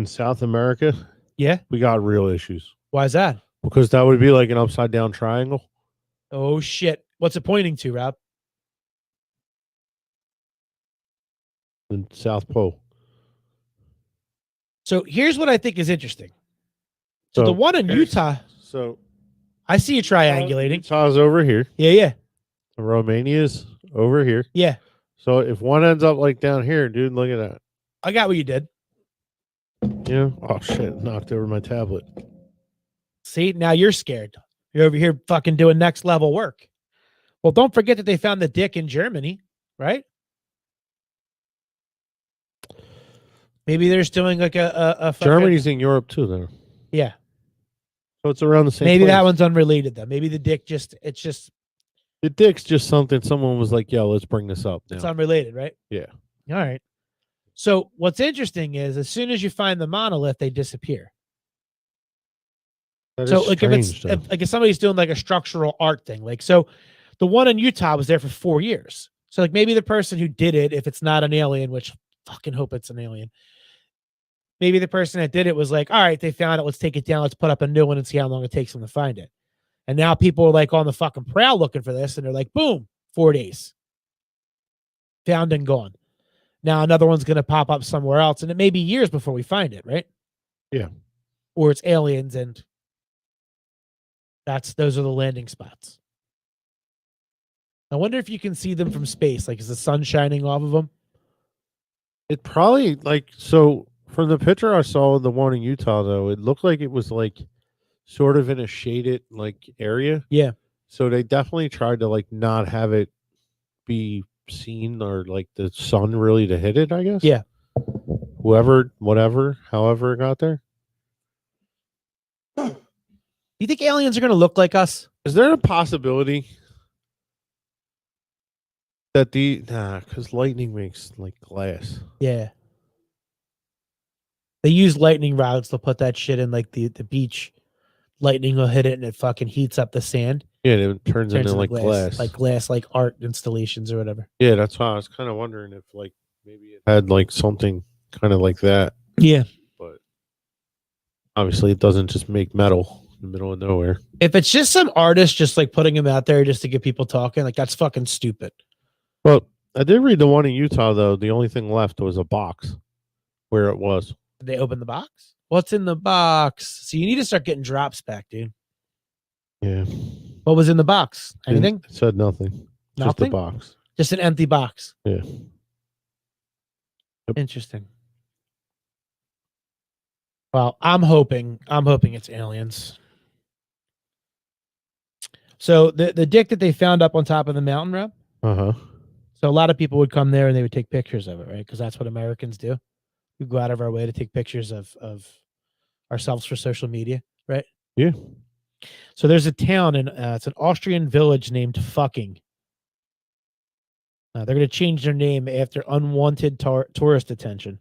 South America, yeah, we got real issues. Why is that? Because that would be like an upside down triangle. Oh shit. What's it pointing to, Rob? The South Pole. So here's what I think is interesting. So the one in Utah. So I see you triangulating. Utah's over here. Yeah. Romania's over here. Yeah. So if one ends up like down here, dude, look at that. I got what you did. Yeah. Oh shit! Knocked over my tablet. See, now you're scared. You're over here fucking doing next level work. Well, don't forget that they found the dick in Germany, right? Maybe they're just doing like a fucking... Germany's in Europe too, though. Yeah. So it's around the same. Maybe place. that one's unrelated though. Maybe the dick it's just the dick's just something someone was like, "Yo, let's bring this up." Now. It's unrelated, right? Yeah. All right. So what's interesting is as soon as you find the monolith, they disappear. So like if somebody's doing like a structural art thing, like so the one in Utah was there for 4 years. So like maybe the person who did it, if it's not an alien, which I fucking hope it's an alien, maybe the person that did it was like, all right, they found it, let's take it down, let's put up a new one and see how long it takes them to find it. And now people are like on the fucking prowl looking for this, and they're like, boom, 4 days. Found and gone. Now another one's gonna pop up somewhere else, and it may be years before we find it, right? Yeah. Or it's aliens and those are the landing spots. I wonder if you can see them from space. Like, is the sun shining off of them? It probably like so from the picture I saw, the one in Utah though, it looked like it was like sort of in a shaded like area. Yeah. So they definitely tried to like not have it be seen or like the sun really to hit it, I guess. Yeah. Whatever, however it got there. You think aliens are going to look like us? Is there a possibility that because lightning makes like glass. Yeah. They use lightning rods to put that shit in like the beach. Lightning will hit it and it fucking heats up the sand. Yeah, it turns into like glass. Like glass, like art installations or whatever. Yeah, that's why I was kind of wondering if like maybe it had like something kind of like that. Yeah. But obviously it doesn't just make metal in the middle of nowhere. If it's just some artist just like putting them out there just to get people talking, like that's fucking stupid. Well, I did read the one in Utah though. The only thing left was a box where it was. Did they open the box? What's in the box? So you need to start getting drops back, dude. Yeah. What was in the box? Anything? It said nothing. Nothing? Just a box. Just an empty box. Yeah. Yep. Interesting. Well, I'm hoping it's aliens. So the dick that they found up on top of the mountain, Rob. Uh-huh. So a lot of people would come there and they would take pictures of it, right? Because that's what Americans do. We go out of our way to take pictures of ourselves for social media, right? Yeah. So there's a town in it's an Austrian village named Fucking. They're going to change their name after unwanted tourist attention.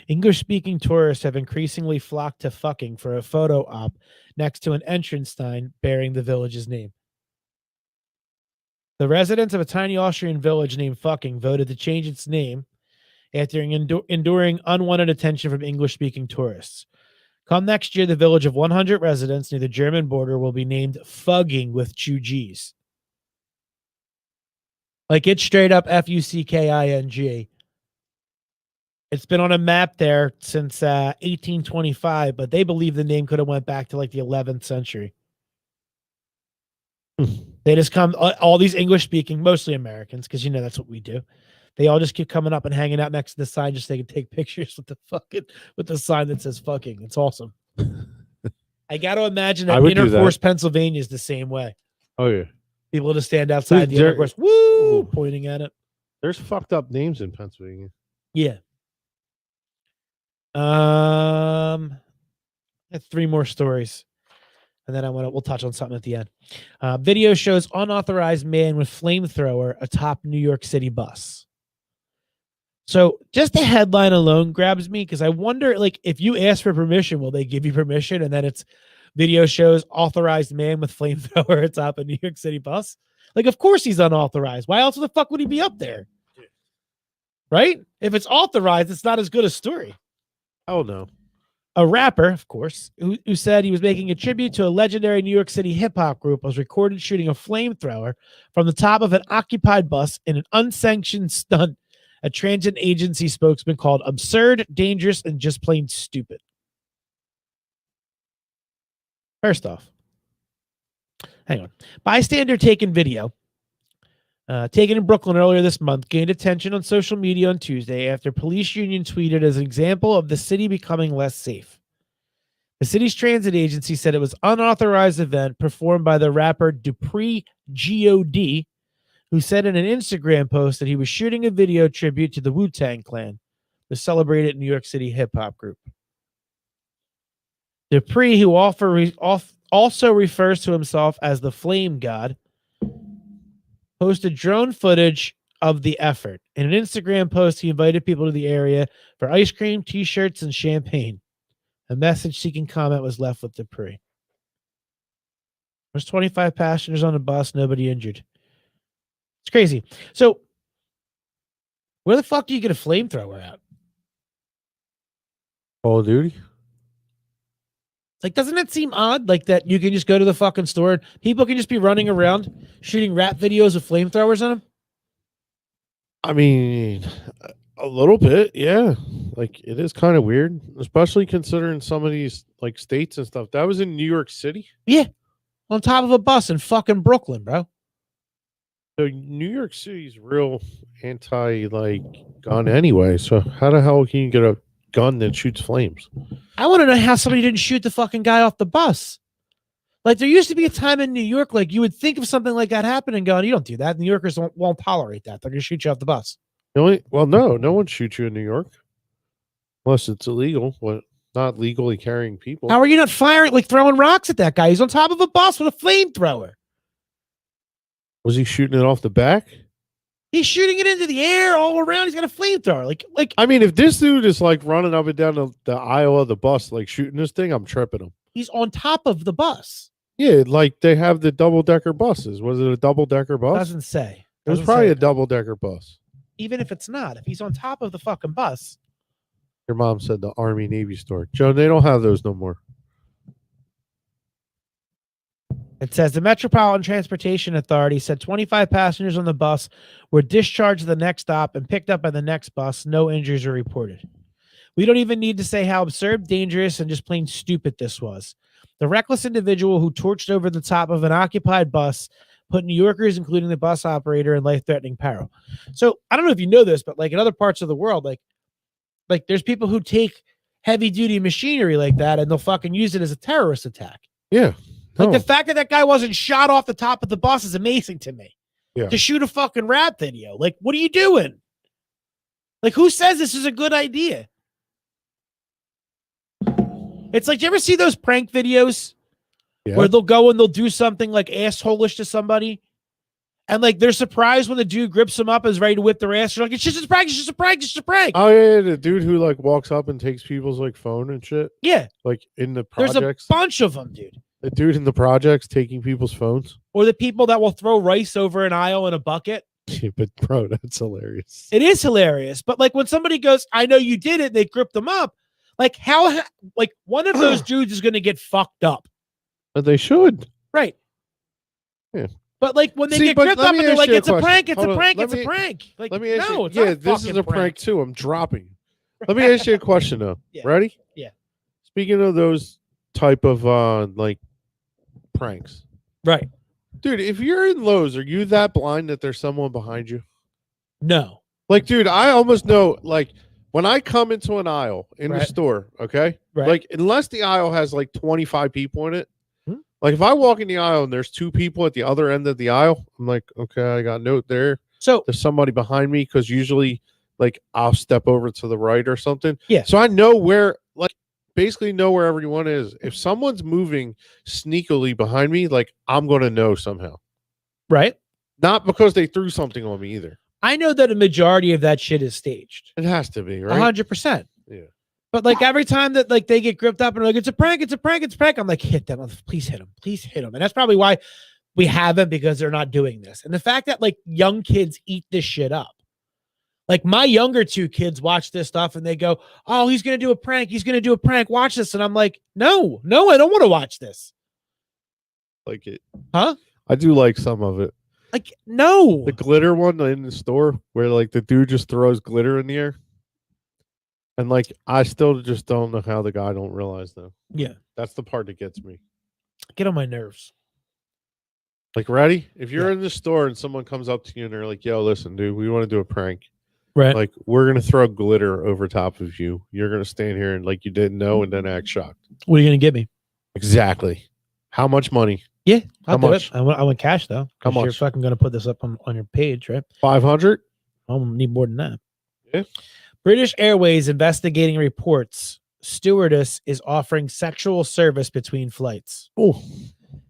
English-speaking tourists have increasingly flocked to Fucking for a photo op next to an entrance sign bearing the village's name. The residents of a tiny Austrian village named Fucking voted to change its name after enduring unwanted attention from English-speaking tourists. Come next year, the village of 100 residents near the German border will be named Fugging with 2 G's. Like it's straight up Fucking. It's been on a map there since 1825, but they believe the name could have went back to like the 11th century. They just come, all these English-speaking, mostly Americans, because that's what we do. They all just keep coming up and hanging out next to the sign just so they can take pictures with the sign that says fucking. It's awesome. I got to imagine I that would do Interforce, that. Pennsylvania is the same way. Oh yeah. People just stand outside the Interforce, woo, pointing at it. There's fucked up names in Pennsylvania. Yeah. I have 3 more stories, and then we'll touch on something at the end. Video shows unauthorized man with flamethrower atop New York City bus. So just the headline alone grabs me because I wonder, like, if you ask for permission, will they give you permission? And then it's video shows authorized man with flamethrower atop a New York City bus. Like, of course he's unauthorized. Why else the fuck would he be up there? Right? If it's authorized, it's not as good a story. Oh no. A rapper, of course, who said he was making a tribute to a legendary New York City hip-hop group was recorded shooting a flamethrower from the top of an occupied bus in an unsanctioned stunt a transit agency spokesman called absurd, dangerous, and just plain stupid. First off, hang on. Bystander taken video, taken in Brooklyn earlier this month, gained attention on social media on Tuesday after police union tweeted as an example of the city becoming less safe. The city's transit agency said it was an unauthorized event performed by the rapper Dupree G.O.D., who said in an Instagram post that he was shooting a video tribute to the Wu-Tang Clan, the celebrated New York City hip-hop group. Dupree, who also refers to himself as the Flame God, posted drone footage of the effort. In an Instagram post, he invited people to the area for ice cream, t-shirts, and champagne. A message-seeking comment was left with Dupree. There's 25 passengers on the bus, nobody injured. It's crazy. So, where the fuck do you get a flamethrower at? Call of Duty? Like, doesn't it seem odd? Like, that you can just go to the fucking store and people can just be running around shooting rap videos with flamethrowers on them? I mean, a little bit, yeah. Like, it is kind of weird, especially considering some of these, like, states and stuff. That was in New York City? Yeah. On top of a bus in fucking Brooklyn, bro. So New York City's real anti like gun anyway. So how the hell can you get a gun that shoots flames? I want to know how somebody didn't shoot the fucking guy off the bus. Like, there used to be a time in New York, like, you would think of something like that happening, going, you don't do that. New Yorkers won't tolerate that. They're going to shoot you off the bus. No one shoots you in New York unless it's illegal. But not legally carrying people. How are you not firing, like, throwing rocks at that guy? He's on top of a bus with a flamethrower. Was he shooting it off the back? He's shooting it into the air all around. He's got a flamethrower. Like. I mean, if this dude is like running up and down the aisle of the bus, like shooting this thing, I'm tripping him. He's on top of the bus. Yeah, like they have the double-decker buses. Was it a double-decker bus? Doesn't say. It was probably a double-decker bus. Even if it's not, if he's on top of the fucking bus. Your mom said the Army Navy store. Joe, they don't have those no more. It says the Metropolitan Transportation Authority said 25 passengers on the bus were discharged at the next stop and picked up by the next bus. No injuries are reported. We don't even need to say how absurd, dangerous, and just plain stupid this was. The reckless individual who torched over the top of an occupied bus put New Yorkers, including the bus operator, in life-threatening peril. So I don't know if you know this, but like in other parts of the world, like there's people who take heavy-duty machinery like that and they'll fucking use it as a terrorist attack. Yeah. Like the fact that guy wasn't shot off the top of the bus is amazing to me. Yeah. To shoot a fucking rap video. Like, what are you doing? Like, who says this is a good idea? It's like, you ever see those prank videos where they'll go and they'll do something like asshole-ish to somebody? And like, they're surprised when the dude grips them up and is ready to whip their ass. They're like, it's just a prank, it's just a prank, it's just a prank. Oh, yeah, the dude who like walks up and takes people's like phone and shit. Yeah. Like in the projects. There's a bunch of them, dude. The dude in the projects taking people's phones. Or the people that will throw rice over an aisle in a bucket. Yeah, but bro, that's hilarious. It is hilarious. But like when somebody goes, I know you did it, they grip them up. Like like one of those dudes is going to get fucked up. But they should. Right. Yeah. But like when they get gripped up and they're like, it's a prank, it's a prank, it's a prank. Like, let me ask no, you, it's not this is a prank too. I'm dropping. Let me ask you a question though. Yeah. Ready? Yeah. Speaking of those type of like pranks. Right. Dude, if you're in Lowe's, are you that blind that there's someone behind you? No. Like, dude, I almost know, like, when I come into an aisle in the store, okay? Right. Like, unless the aisle has like 25 people in it. Hmm. Like, if I walk in the aisle and there's 2 people at the other end of the aisle, I'm like, okay, I got a note there. So there's somebody behind me, because usually, like, I'll step over to the right or something. Yeah. So I know where, like, basically know where everyone is. If someone's moving sneakily behind me, like, I'm going to know somehow. Right. Not because they threw something on me either. I know that a majority of that shit is staged. It has to be, right? 100%. Yeah. But like every time that like they get gripped up and like, it's a prank, it's a prank, it's a prank, I'm like, hit them. Please hit them. Please hit them. And that's probably why we haven't, because they're not doing this. And the fact that like young kids eat this shit up. Like my younger 2 kids watch this stuff and they go, oh, he's going to do a prank. He's going to do a prank. Watch this. And I'm like, no, I don't want to watch this. Like it. Huh? I do like some of it. Like, no. The glitter one in the store where like the dude just throws glitter in the air. And like, I still just don't know how the guy don't realize though. Yeah. That's the part that gets me. Get on my nerves. Like, ready? If you're in the store and someone comes up to you and they're like, yo, listen, dude, we want to do a prank. Right. Like, we're going to throw glitter over top of you. You're going to stand here and like you didn't know and then act shocked. What are you going to give me? Exactly. How much money? Yeah, I'll How do much? it. I want cash though. How much? You're fucking going to put this up on your page, right? 500? I'll need more than that. Yeah. British Airways investigating reports. Stewardess is offering sexual service between flights. Oh.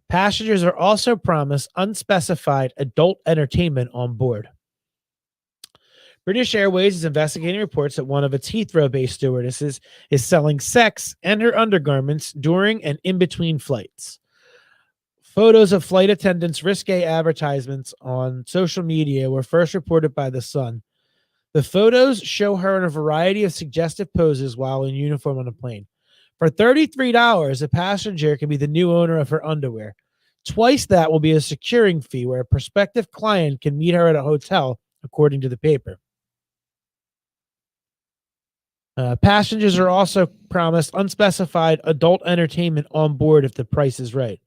Passengers are also promised unspecified adult entertainment on board. British Airways is investigating reports that one of its Heathrow-based stewardesses is selling sex and her undergarments during and in between flights. Photos of flight attendants' risque advertisements on social media were first reported by The Sun. The photos show her in a variety of suggestive poses while in uniform on a plane. For $33, a passenger can be the new owner of her underwear. Twice that will be a securing fee where a prospective client can meet her at a hotel, according to the paper. Passengers are also promised unspecified adult entertainment on board if the price is right.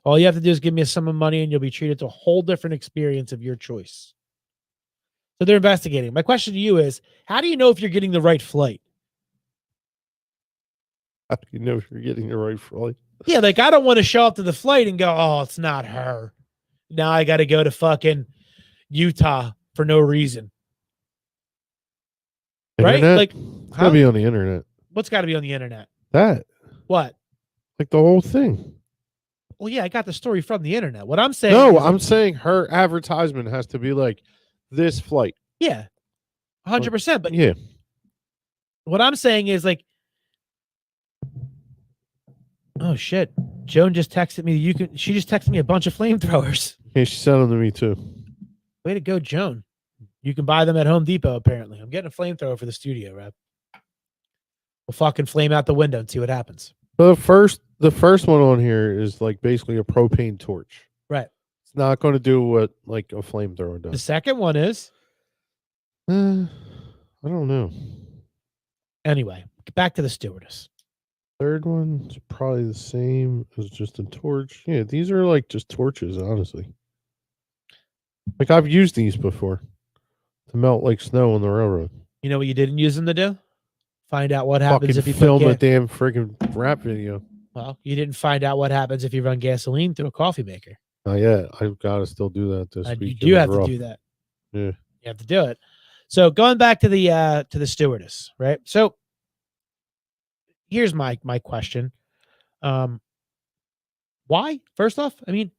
All you have to do is give me a sum of money and you'll be treated to a whole different experience of your choice. So they're investigating. My question to you is, how do you know if you're getting the right flight? How do you know if you're getting the right flight? Yeah, like I don't want to show up to the flight and go, oh, it's not her. Now I got to go to fucking Utah for no reason. Internet? Right? Like, it's gotta be on the internet. What's got to be on the internet? That. What? Like the whole thing. Well, yeah, I got the story from the internet. What I'm saying No, is I'm saying her advertisement has to be like this flight. yeah, 100%. But yeah, what I'm saying is like, oh shit, Joan just texted me. She just texted me a bunch of flamethrowers. yeah, she sent them to me too. Way to go, Joan. You can buy them at Home Depot, apparently. I'm getting a flamethrower for the studio, Rob. We'll fucking flame out the window and see what happens. The first one on here is like basically a propane torch. Right. It's not going to do what like a flamethrower The does. second one is I don't know. anyway. Back to the stewardess. Third one's probably the same as just a torch. Yeah, these are like just torches, honestly. Like I've used these before to melt like snow on the railroad. You know what you didn't use them to do? Find out what happens Fucking if you film a put damn freaking rap video. well, you didn't find out what happens if you run gasoline through a coffee maker. Oh yeah, I've got to still do that this You week. do have to do that. Yeah, you have to do it. So going back to the stewardess, right? So here's my question. Why? First off, I mean,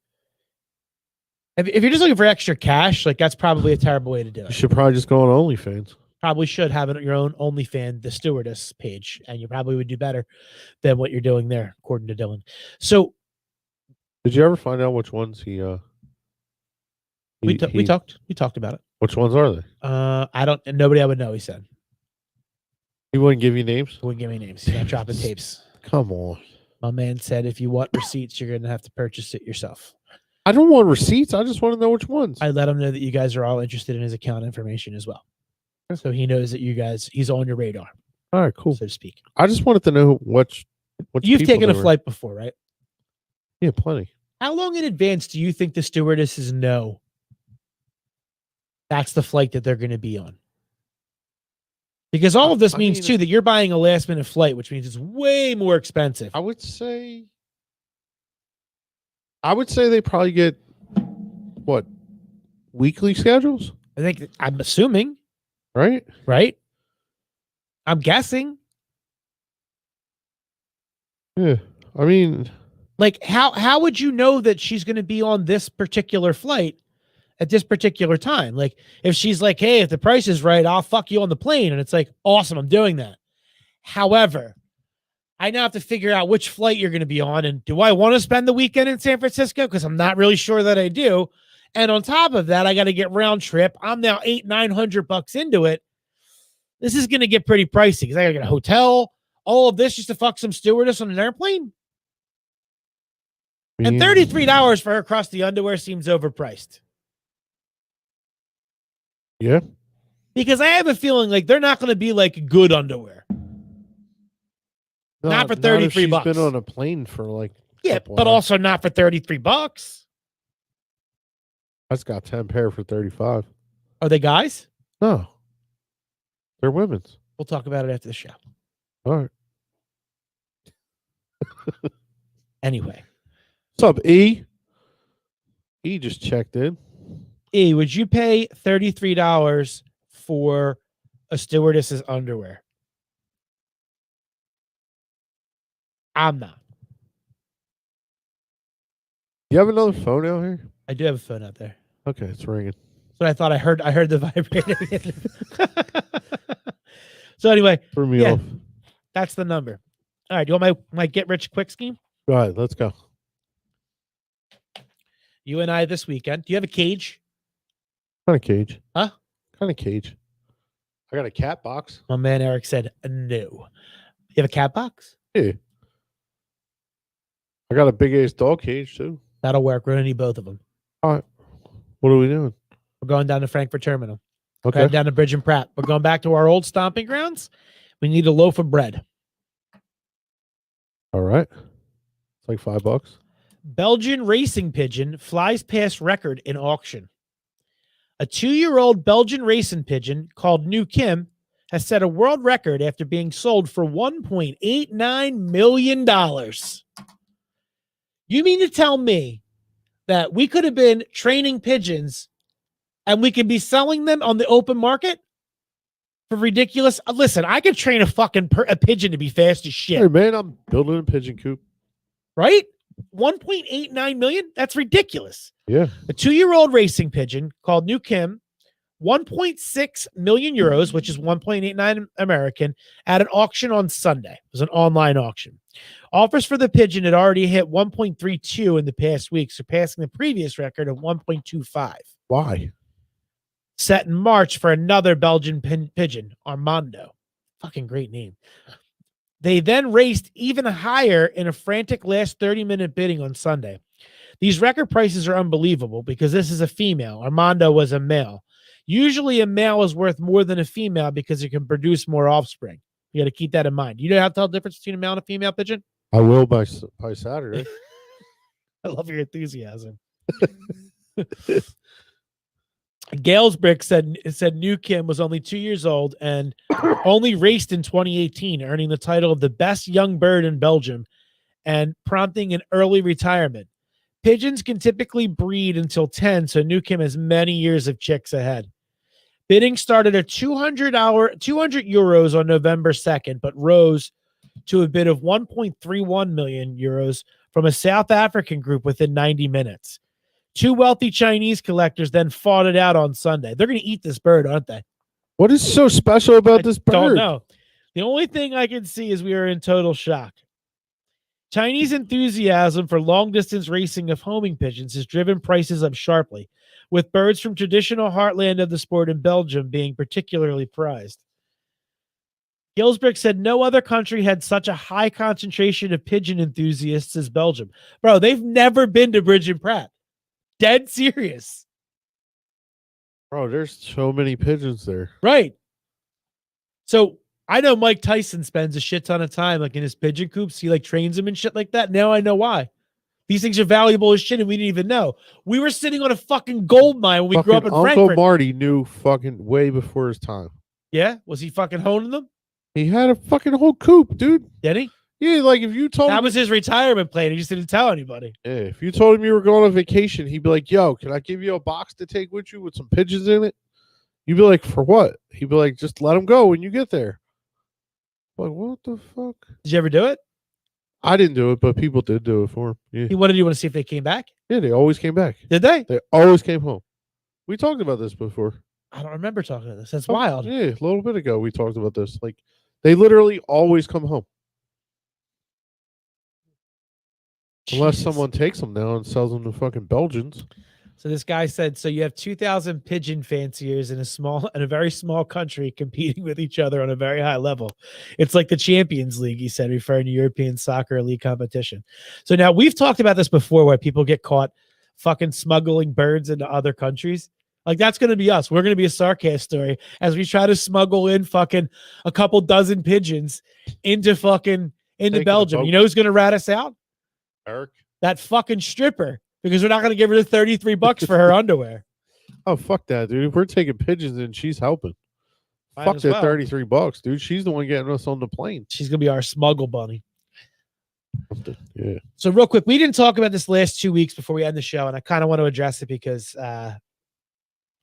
if you're just looking for extra cash, like that's probably a terrible way to do you it. should probably just go on OnlyFans. Probably should have your own OnlyFans, the stewardess page, and you probably would do better than what you're doing there, according to Dylan. So, did you ever find out which ones he we talked about it. Which ones are they? I don't. Nobody I would know. He said He wouldn't give you names. he wouldn't give me names. He's not dropping tapes. Come on. My man said if you want receipts, you're gonna have to purchase it yourself. I don't want receipts. I just want to know which ones. I let him know that you guys are all interested in his account information as well. So he knows that he's on your radar. All right, cool. So to speak. I just wanted to know which You've people taken a they were. flight before, right? Yeah, plenty. How long in advance do you think the stewardesses know that's the flight that they're going to be on? Because all of this means too that you're buying a last minute flight, which means it's way more expensive. I would say they probably get what, weekly schedules? I'm assuming. Right? I'm guessing. Yeah. I mean, like how would you know that she's going to be on this particular flight at this particular time? Like if she's like, hey, if the price is right, I'll fuck you on the plane. And it's like, awesome, I'm doing that. However, I now have to figure out which flight you're going to be on. And do I want to spend the weekend in San Francisco? Because I'm not really sure that I do. And on top of that, I got to get round trip. I'm now $800-900 into it. This is going to get pretty pricey because I got to get a hotel, all of this just to fuck some stewardess on an airplane. And $33 for her across the underwear seems overpriced. Yeah. Because I have a feeling like they're not going to be like good underwear. Not for $33. She's been on a plane for like but also not for $33. That's got 10 pair for 35. Are they guys? No. They're women's. We'll talk about it after the show. All right. Anyway. What's up, E? E just checked in. E, would you pay $33 for a stewardess's underwear? I'm not. You have another phone out here? I do have a phone out there. Okay, it's ringing. So I thought I heard the vibrating. So anyway, threw me off. That's the number. All right, you want my get rich quick scheme? Go ahead, let's go. You and I this weekend. Do you have a cage? Kind of cage. Huh? Kind of cage. I got a cat box. My man Eric said no. You have a cat box? Yeah. I got a big ass dog cage too. That'll work. We're gonna need both of them. All right. What are we doing? We're going down to Frankfurt Terminal. Okay. Going down to Bridge and Pratt. We're going back to our old stomping grounds. We need a loaf of bread. All right. It's like $5. Belgian racing pigeon flies past record in auction. A 2-year-old Belgian racing pigeon called New Kim has set a world record after being sold for $1.89 million. You mean to tell me that we could have been training pigeons and we could be selling them on the open market for ridiculous? Listen, I could train a pigeon to be fast as shit. Hey, man, I'm building a pigeon coop. Right? 1.89 million? That's ridiculous. Yeah. A 2-year-old racing pigeon called New Kim, 1.6 million euros, which is 1.89 American, at an auction on Sunday. It was an online auction. Offers for the pigeon had already hit 1.32 in the past week, surpassing the previous record of 1.25. Why? Set in March for another Belgian pigeon, Armando. Fucking great name. They then raced even higher in a frantic last 30-minute bidding on Sunday. These record prices are unbelievable because this is a female. Armando was a male. Usually a male is worth more than a female because it can produce more offspring. You got to keep that in mind. You know how to tell the difference between a male and a female pigeon? I will by Saturday. I love your enthusiasm. Galesbrick said New Kim was only 2 years old and only raced in 2018, earning the title of the best young bird in Belgium and prompting an early retirement. Pigeons can typically breed until 10, so New Kim has many years of chicks ahead. Bidding started at 200 euros on November 2nd, but rose to a bid of 1.31 million euros from a South African group within 90 minutes. 2 wealthy Chinese collectors then fought it out on Sunday. They're going to eat this bird, aren't they? What is so special about this bird? Don't know. The only thing I can see is we are in total shock. Chinese enthusiasm for long-distance racing of homing pigeons has driven prices up sharply, with birds from traditional heartland of the sport in Belgium being particularly prized. Gilsbrick said no other country had such a high concentration of pigeon enthusiasts as Belgium. Bro, they've never been to Bridge and Pratt. Dead serious. Bro, there's so many pigeons there. Right. So I know Mike Tyson spends a shit ton of time like in his pigeon coops. He like trains them and shit like that. Now I know why. These things are valuable as shit and we didn't even know. We were sitting on a fucking gold mine when we grew up in Uncle Frankfurt. Marty knew fucking way before his time. Yeah, was he fucking honing them? He had a fucking whole coop, dude. Did he? Yeah, like if you told That him, was his retirement plan. He just didn't tell anybody. yeah, if you told him you were going on vacation, he'd be like, "Yo, can I give you a box to take with you with some pigeons in it?" You'd be like, "For what?" He'd be like, "Just let them go when you get there." Like, what the fuck? Did you ever do it? I didn't do it, but people did do it for him. Yeah, He wanted you to see if they came back. yeah, they always came back. Did they? They always came home. We talked about this before. I don't remember talking about this. That's Oh, wild. Yeah, a little bit ago we talked about this. Like, they literally always come home. Unless Jesus. someone takes them now and sells them to fucking Belgians. So this guy said, so you have 2,000 pigeon fanciers in a very small country competing with each other on a very high level. It's like the Champions League, he said, referring to European Soccer League competition. So now we've talked about this before where people get caught fucking smuggling birds into other countries. Like that's going to be us. We're going to be a Sarcast story as we try to smuggle in fucking a couple dozen pigeons into Belgium. You know who's going to rat us out? Eric? That fucking stripper. Because we're not going to give her the $33 for her underwear. Oh, fuck that, dude. If we're taking pigeons in, she's helping. Might Fuck as that well. $33, dude. She's the one getting us on the plane. She's going to be our smuggle bunny. Yeah. So real quick, we didn't talk about this last 2 weeks before we end the show, and I kind of want to address it because I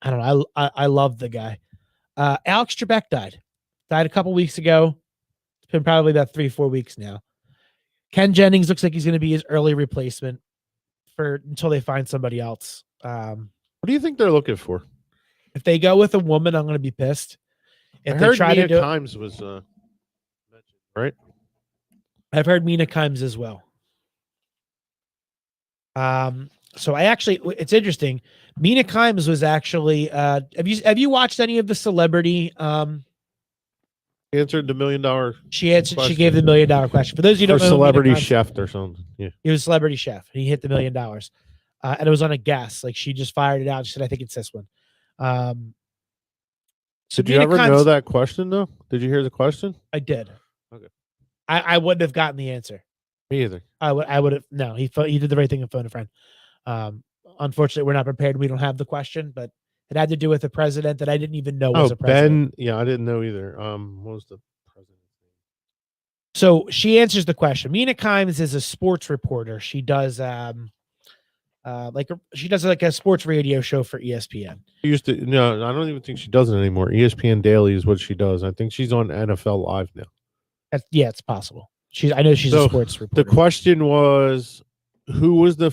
don't know. I love the guy. Alex Trebek died a couple weeks ago. It's been probably about 3-4 weeks now. Ken Jennings looks like he's going to be his early replacement until they find somebody else. What do you think they're looking for? If they go with a woman, I'm going to be pissed. If I they heard try Mina to do Kimes was mentioned, right? I've heard Mina Kimes as well. So it's interesting. Mina Kimes was actually have you watched any of the celebrity Answered the $1 million. She gave the $1 million question. For those of you who don't know, Celebrity chef or something. Yeah. He was a celebrity chef. And he hit the $1 million. And it was on a guess. Like she just fired it out. She said, I think it's this one. So did you ever know that question though? Did you hear the question? I did. Okay. I wouldn't have gotten the answer. Me either. I would have. No, he did the right thing and phoned a friend. Unfortunately, we're not prepared. We don't have the question, but it had to do with a president that I didn't even know was a president. Ben. Yeah, I didn't know either. What was the president? So she answers the question. Mina Kimes is a sports reporter. She does she does a sports radio show for ESPN. She used to. No, I don't even think she does it anymore. ESPN Daily is what she does. I think she's on NFL Live now. Yeah, it's possible. I know she's a sports reporter. The question was, who was the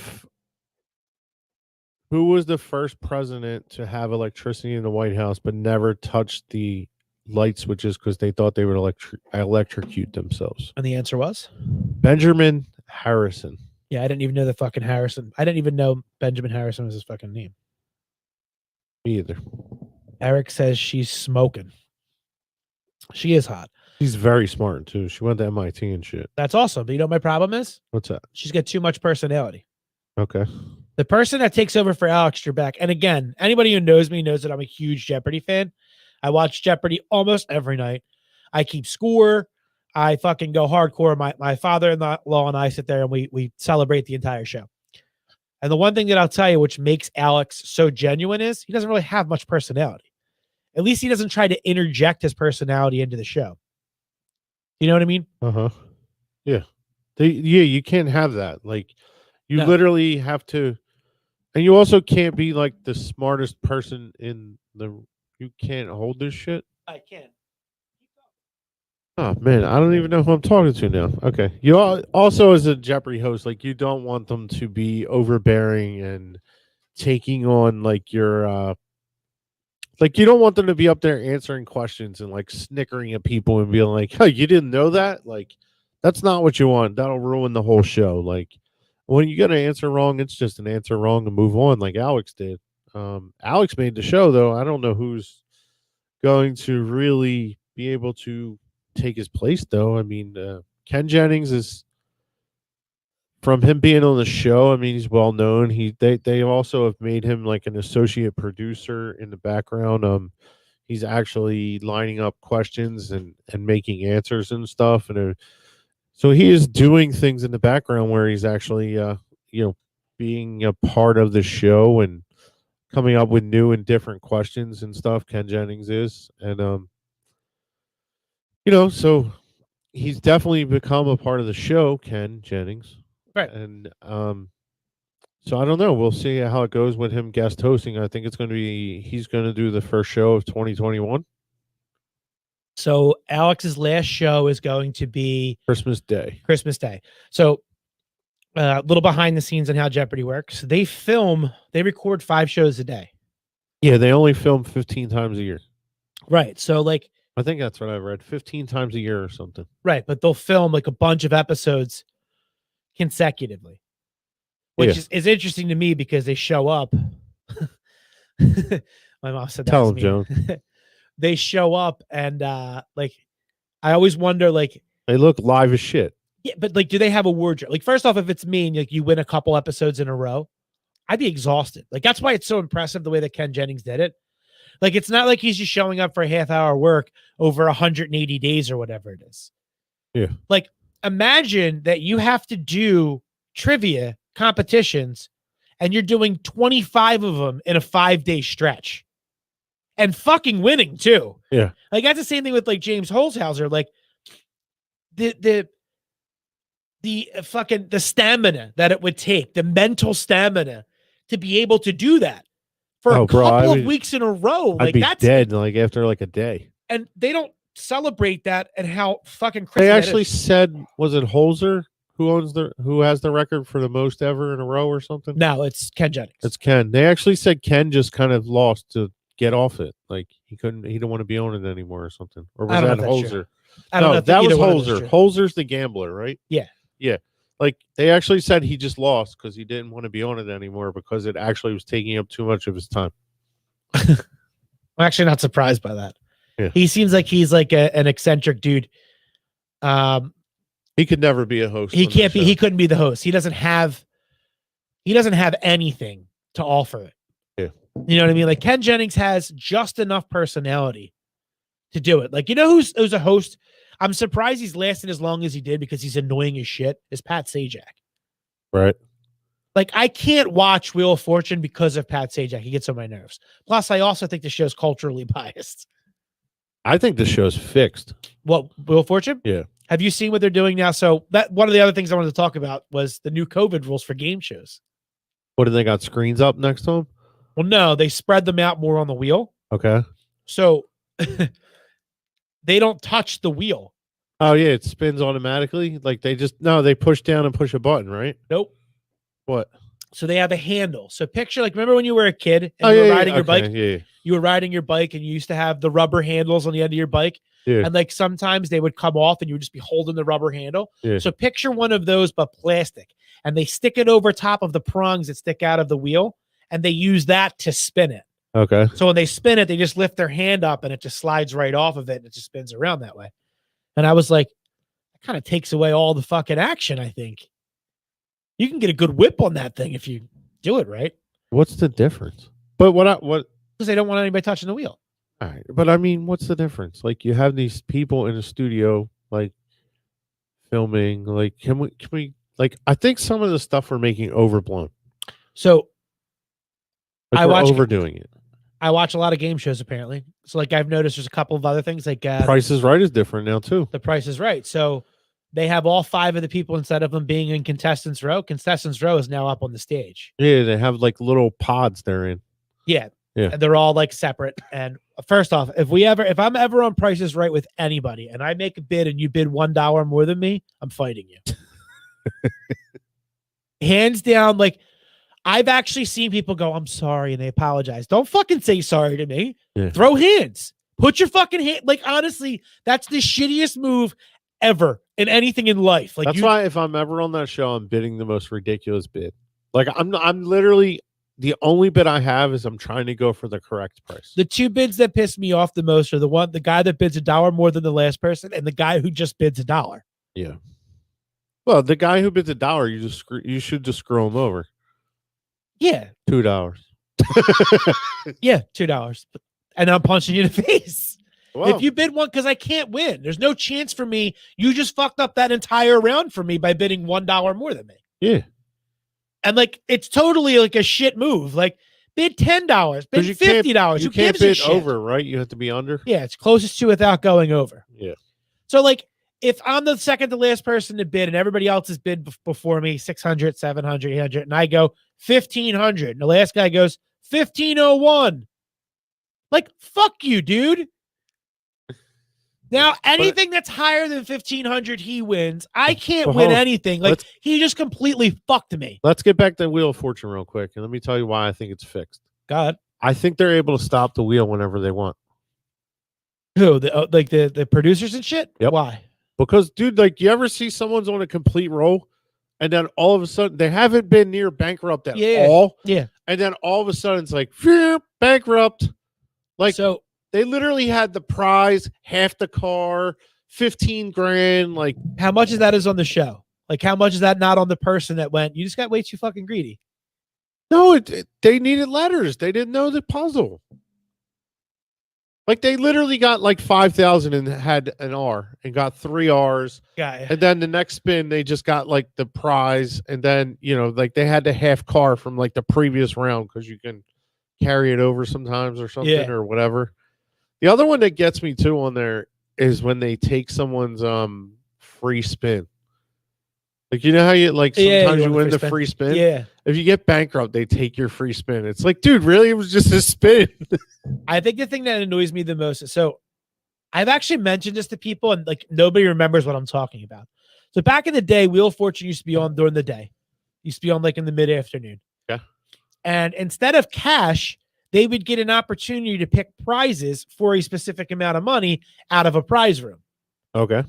first president to have electricity in the White House but never touched the light switches because they thought they would electrocute themselves? And the answer was Benjamin Harrison. Yeah, I didn't even know the fucking Harrison. I didn't even know Benjamin Harrison was his fucking name. Me either. Eric says she's smoking. She is hot. She's very smart too. She went to MIT and shit. That's awesome. But you know what my problem is? What's that? She's got too much personality. Okay. The person that takes over for Alex Trebek, and again, anybody who knows me knows that I'm a huge Jeopardy fan. I watch Jeopardy almost every night. I keep score. I fucking go hardcore. My father-in-law and I sit there and we celebrate the entire show. And the one thing that I'll tell you, which makes Alex so genuine, is he doesn't really have much personality. At least he doesn't try to interject his personality into the show. You know what I mean? Uh-huh. Yeah. You can't have that. Like, you literally have to, and you also can't be like the smartest person you can't hold this shit. I can. Oh man, I don't even know who I'm talking to now. Okay. You also, as a Jeopardy host, like, you don't want them to be overbearing and taking on like your like, you don't want them to be up there answering questions and like snickering at people and being like, "Hey, you didn't know that?" Like, that's not what you want. That'll ruin the whole show. Like, when you get an answer wrong, it's just an answer wrong and move on, like Alex did. Alex made the show, though. I don't know who's going to really be able to take his place, though. I mean, Ken Jennings is, from him being on the show, I mean, he's well known. They also have made him like an associate producer in the background. He's actually lining up questions and making answers and stuff, and so he is doing things in the background where he's actually being a part of the show and coming up with new and different questions and stuff. Ken Jennings is, and So he's definitely become a part of the show, Ken Jennings. Right. And so I don't know. We'll see how it goes with him guest hosting. I think he's going to do the first show of 2021. So Alex's last show is going to be Christmas Day. So a little behind the scenes on how Jeopardy works. They record 5 shows a day. Yeah, they only film 15 times a year. Right. So like, I think that's what I read. 15 times a year or something. right. But they'll film like a bunch of episodes consecutively, which is interesting to me because they show up. My mom said that. Tell him, Joan. They show up and like, I always wonder, like, they look live as shit. Yeah, but like, do they have a wardrobe? Like, first off, if it's me and like you win a couple episodes in a row, I'd be exhausted. Like, that's why it's so impressive the way that Ken Jennings did it. Like, it's not like he's just showing up for a half-hour work over 180 days or whatever it is. Yeah. Like, imagine that you have to do trivia competitions and you're doing 25 of them in a 5-day stretch and fucking winning too. Yeah. Like, that's the same thing with like James Holzhauser. Like, the stamina that it would take, the mental stamina to be able to do that for a couple of weeks in a row. I'd be dead like after like a day. And they don't celebrate that and how fucking crazy. They actually said, was it Holzer who has the record for the most ever in a row or something? No, it's Ken Jennings. It's Ken. They actually said Ken just kind of lost to get off it. Like he didn't want to be on it anymore or something. Or was that Holzer? No, that was Holzer. Holzer's the gambler, right? Yeah. Yeah. Like they actually said he just lost because he didn't want to be on it anymore because it actually was taking up too much of his time. I'm actually not surprised by that. Yeah. He seems like he's like an eccentric dude. He could never be a host. He can't be. He couldn't be the host. He doesn't have anything to offer. Yeah. You know what I mean? Like Ken Jennings has just enough personality to do it. Like, you know who's a host? I'm surprised he's lasted as long as he did because he's annoying as shit. Is Pat Sajak. Right. Like, I can't watch Wheel of Fortune because of Pat Sajak. He gets on my nerves. Plus, I also think the show's culturally biased. I think the show's fixed. What, Wheel of Fortune? Yeah. Have you seen what they're doing now? So that one of the other things I wanted to talk about was the new COVID rules for game shows. What, do they got screens up next to them? Well, no, they spread them out more on the wheel. Okay. So they don't touch the wheel. Oh, yeah, it spins automatically? Like they push down and push a button, right? Nope. What? So they have a handle. So picture, like, remember when you were a kid and you were riding your bike? Yeah. You were riding your bike and you used to have the rubber handles on the end of your bike. Yeah. And like sometimes they would come off and you would just be holding the rubber handle. Yeah. So picture one of those, but plastic. And they stick it over top of the prongs that stick out of the wheel. And they use that to spin it. Okay. So when they spin it, they just lift their hand up and it just slides right off of it. And it just spins around that way. And I was like, that kind of takes away all the fucking action, I think. You can get a good whip on that thing if you do it right. What's the difference? But what? Because they don't want anybody touching the wheel. All right. But I mean, what's the difference? Like you have these people in a studio, like filming, like, can we, like, I think some of the stuff we're making overblown. So like we're overdoing it. I watch a lot of game shows apparently. So like I've noticed there's a couple of other things like Price is Right is different now too. The Price is Right. So they have all 5 of the people instead of them being in Contestants Row. Contestants Row is now up on the stage. Yeah, they have like little pods they're in. Yeah. Yeah. And they're all like separate. And first off, if I'm ever on Price is Right with anybody and I make a bid and you bid $1 more than me, I'm fighting you. Hands down, like I've actually seen people go, I'm sorry, and they apologize. Don't fucking say sorry to me. Yeah. Throw hands. Put your fucking hand. Like, honestly, that's the shittiest move ever in anything in life. Like that's why if I'm ever on that show, I'm bidding the most ridiculous bid. Like I'm literally the only bid I have is I'm trying to go for the correct price. The 2 bids that piss me off the most are the guy that bids $1 more than the last person, and the guy who just bids $1. Yeah. Well, the guy who bids $1, you should just screw him over. Yeah. $2. Yeah, $2. And I'm punching you in the face. Well, if you bid one, because I can't win. There's no chance for me. You just fucked up that entire round for me by bidding $1 more than me. Yeah. And like it's totally like a shit move. Like bid $10, bid $50. You can't bid over, right? You have to be under. Yeah, it's closest to without going over. Yeah. So like if I'm the second to last person to bid and everybody else has bid before me 600, 700, 800, and I go 1,500, and the last guy goes 1,501. Like, fuck you, dude. Now, anything that's higher than 1,500, he wins. I can't win anything. Like, he just completely fucked me. Let's get back to Wheel of Fortune real quick, and let me tell you why I think it's fixed. God. I think they're able to stop the wheel whenever they want. Who? Like the producers and shit? Yep. Why? Because, dude, like, you ever see someone's on a complete roll, and then all of a sudden they haven't been near bankrupt at all? Yeah. And then all of a sudden it's like, bankrupt. Like, so they literally had the prize, half the car, 15 grand. Like, how much of that is on the show? Like, how much is that not on the person that went, you just got way too fucking greedy? No, they needed letters. They didn't know the puzzle. Like, they literally got like 5,000 and had an R and got 3 R's. Yeah. And then the next spin, they just got like the prize. And then, you know, like they had the half car from like the previous round because you can carry it over sometimes or something or whatever. The other one that gets me too on there is when they take someone's free spin. Like, you know how you like sometimes you win the free spin? Yeah. If you get bankrupt, they take your free spin. It's like, dude, really? It was just a spin. I think the thing that annoys me the most is, so I've actually mentioned this to people and like nobody remembers what I'm talking about. So back in the day, Wheel of Fortune used to be on during the day. Used to be on like in the mid-afternoon. Yeah. And instead of cash, they would get an opportunity to pick prizes for a specific amount of money out of a prize room. Okay.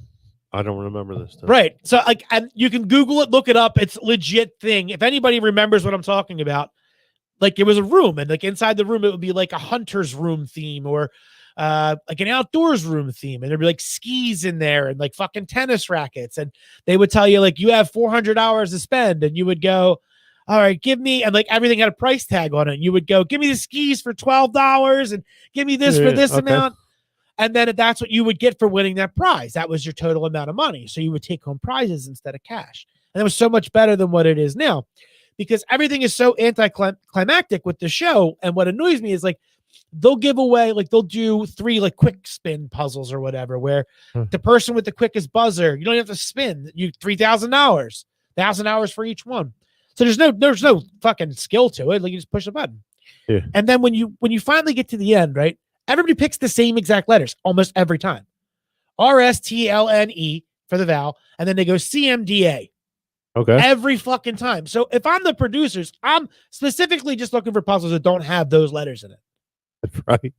I don't remember this stuff. Right. So like, and you can Google it, look it up. It's a legit thing. If anybody remembers what I'm talking about, like it was a room and like inside the room, it would be like a hunter's room theme or like an outdoors room theme. And there'd be like skis in there and like fucking tennis rackets. And they would tell you like, you have $400 to spend. And you would go, all right, give me, and like everything had a price tag on it. And you would go, give me the skis for $12 and give me this for this amount. And then that's what you would get for winning that prize. That was your total amount of money. So you would take home prizes instead of cash. And it was so much better than what it is now because everything is so anticlimactic with the show. And what annoys me is like, they'll give away, like they'll do 3 like quick spin puzzles or whatever, where the person with the quickest buzzer, you don't have to spin, you $3,000, $1,000 for each one. So there's no fucking skill to it. Like you just push a button. Yeah. And then when you finally get to the end, right? Everybody picks the same exact letters almost every time. RSTLNE for the vowel, and then they go CMDA. Okay. Every fucking time. So if I'm the producers, I'm specifically just looking for puzzles that don't have those letters in it. That's right.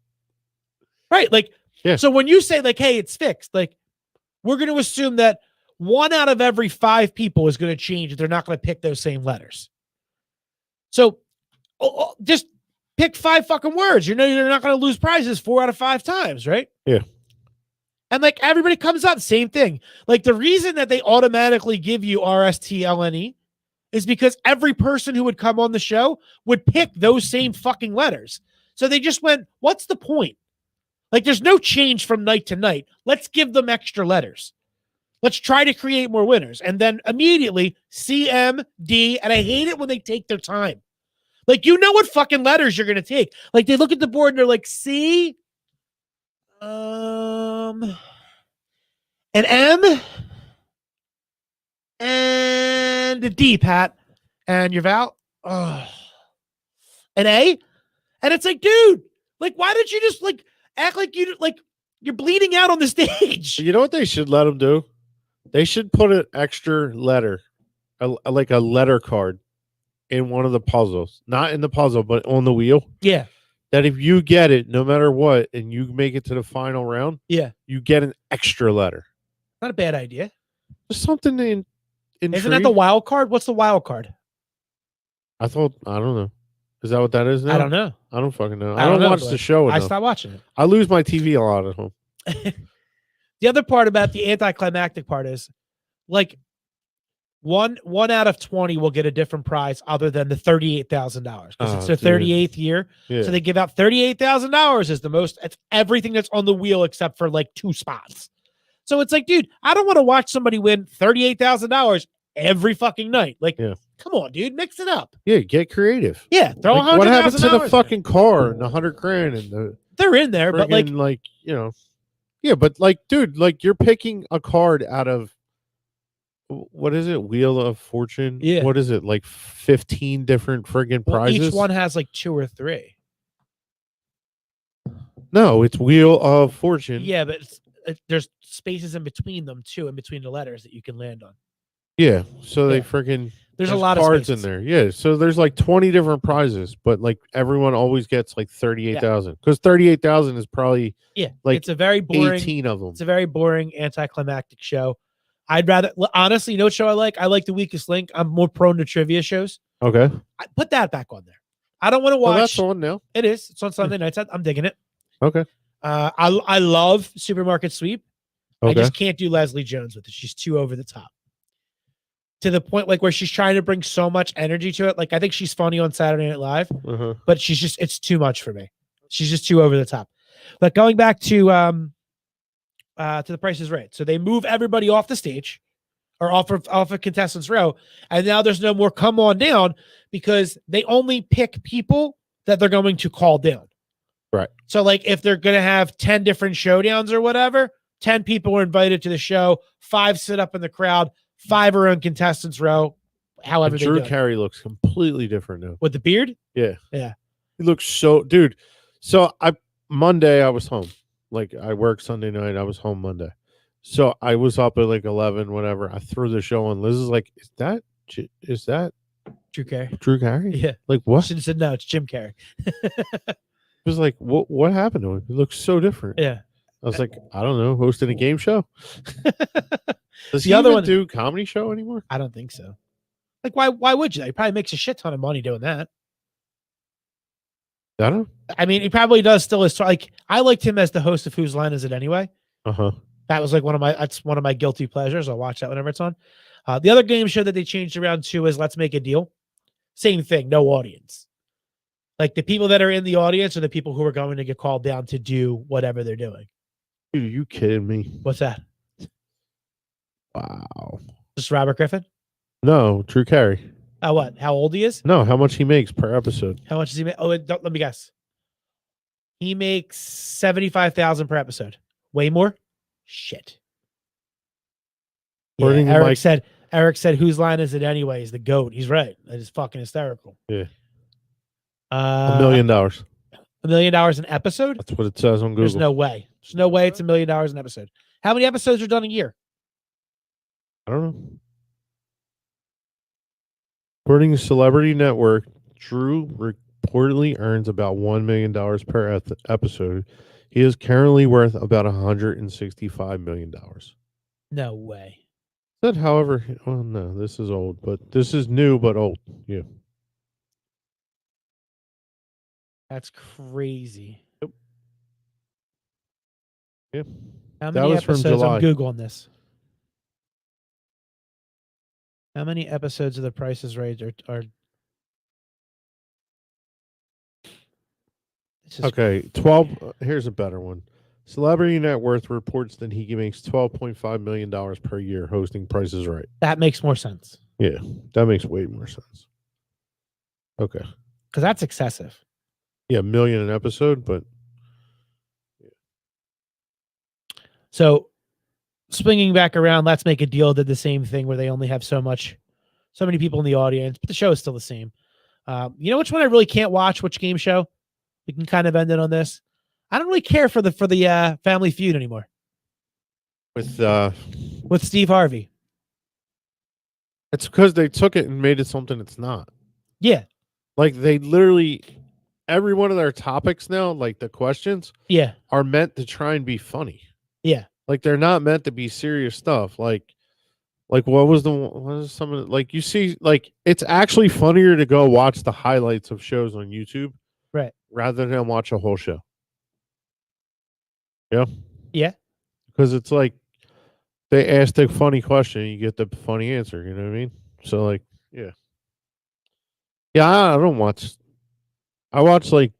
Right. Like, so when you say like, hey, it's fixed, like we're going to assume that 1 out of every 5 people is going to change. They're not going to pick those same letters. So just pick 5 fucking words. You know, you're not going to lose prizes 4 out of 5 times, right? Yeah. And like everybody comes up, same thing. Like the reason that they automatically give you RSTLNE is because every person who would come on the show would pick those same fucking letters. So they just went, what's the point? Like there's no change from night to night. Let's give them extra letters. Let's try to create more winners. And then immediately CMD, and I hate it when they take their time. Like, you know what fucking letters you're going to take. Like, they look at the board and they're like, C, an M, and a D, Pat. And your vowel, an A. And it's like, dude, like, why did you just, like, act like you're bleeding out on the stage? You know what they should let them do? They should put an extra letter, like a letter card, in one of the puzzles, not in the puzzle, but on the wheel. Yeah. That if you get it, no matter what, and you make it to the final round, you get an extra letter. Not a bad idea. Just something in. Isn't that the wild card? What's the wild card? I don't know. Is that what that is now? I don't know. I don't fucking know. I don't watch the show enough. I stopped watching it. I lose my TV a lot at home. The other part about the anticlimactic part is like one out of 20 will get a different prize other than the $38,000 because it's their 38th year. Yeah. So they give out $38,000 is the most. It's everything that's on the wheel except for like 2 spots. So it's like, dude, I don't want to watch somebody win $38,000 every fucking night. Like, come on, dude, mix it up. Yeah, get creative. Yeah, throw like, what happened to the fucking in car and the $100,000 and they're in there, but like you know. Yeah, but like, dude, like you're picking a card out of what is it? Wheel of Fortune? Yeah. What is it? Like 15 different friggin' Well, prizes? each one has like 2 or 3. No, it's Wheel of Fortune. Yeah, but there's spaces in between them too, in between the letters that you can land on. Yeah, so they Yeah. friggin' There's a lot of cards in spaces. there. Yeah, so there's like 20 different prizes, but like everyone always gets like 38,000 because 38,000 is probably Yeah, like it's a very boring 18 of them. It's a very boring anticlimactic show. I'd rather honestly, you know what show I like? I like The Weakest Link. I'm more prone to trivia shows. Okay, I put that back on there. I don't want to well watch. that's on now. It is. It's on Sunday nights. I'm digging it. Okay, I love Supermarket Sweep. I okay, just can't do Leslie Jones with it. She's too over the top. To the point like where she's trying to bring so much energy to it. Like I think she's funny on Saturday Night Live, but it's too much for me. She's just too over the top. But going back to The Price is Right. So they move everybody off the stage or off of contestants row, and now there's no more come on down because they only pick people that they're going to call down. Right. So like if they're going to have 10 different showdowns or whatever, 10 people are invited to the show, 5 sit up in the crowd, 5 are in contestants row. However, and Drew Carey looks completely different now with the beard. Yeah, Yeah, he looks so, dude. So Monday I was home. Like I worked Sunday night. I was home Monday. So I was up at like 11, whatever. I threw the show on. Liz is like, "Is that Drew Carey? Drew Carey? Yeah, Like what?" should have said no. It's Jim Carrey. It was like, what happened to him? He looks so different. Yeah, I was like, I don't know, hosting a game show. Does he the other even one do comedy show anymore? I don't think so. Like why would you? He probably makes a shit ton of money doing that. I don't. I mean, he probably does still. Like I liked him as the host of Whose Line Is It Anyway? Uh-huh. That was like that's one of my guilty pleasures. I'll watch that whenever it's on. The other game show that they changed around to is Let's Make a Deal. Same thing, no audience. Like the people that are in the audience are the people who are going to get called down to do whatever they're doing. Dude, are you kidding me? What's that? Wow. Just Robert Griffin? No, Drew Carey. What? How old he is? No, how much he makes per episode. How much does he make? Oh, let me guess. He makes 75,000 per episode. Way more? Shit. Yeah, Eric said, whose line is it anyway? Is the GOAT. He's right. That is fucking hysterical. Yeah. $1 million. $1 million an episode? That's what it says on Google. There's no way. There's no way it's $1 million an episode. How many episodes are done a year? I don't know. According to Celebrity Network, Drew reportedly earns about $1 million per episode. He is currently worth about $165 million. No way. That, however, well, no, this is old, but this is new but old. Yeah. That's crazy. Yep. Yeah. How That many was from episodes? July. I'm Googling this. How many episodes of The Price is Right are okay, 12. Here's a better one. Celebrity Net Worth reports that he makes $12.5 million per year hosting Price is Right. That makes more sense. Yeah, that makes way more sense. Okay. Because that's excessive. Yeah, $1 million an episode, but. Yeah. So, swinging back around, Let's Make a Deal did the same thing where they only have so many people in the audience, but the show is still the same. You know which one I really can't watch? Which game show? We can kind of end it on this. I don't really care for the Family Feud anymore. With Steve Harvey. It's because they took it and made it something it's not. Yeah. Like they literally, every one of their topics now, like the questions, are meant to try and be funny. Yeah. Like they're not meant to be serious stuff. Like what was some of the, like you see, like it's actually funnier to go watch the highlights of shows on YouTube, right, rather than watch a whole show. Yeah. Yeah. Because it's like they ask the funny question, and you get the funny answer. You know what I mean? So like, yeah. Yeah, I don't watch. I watch like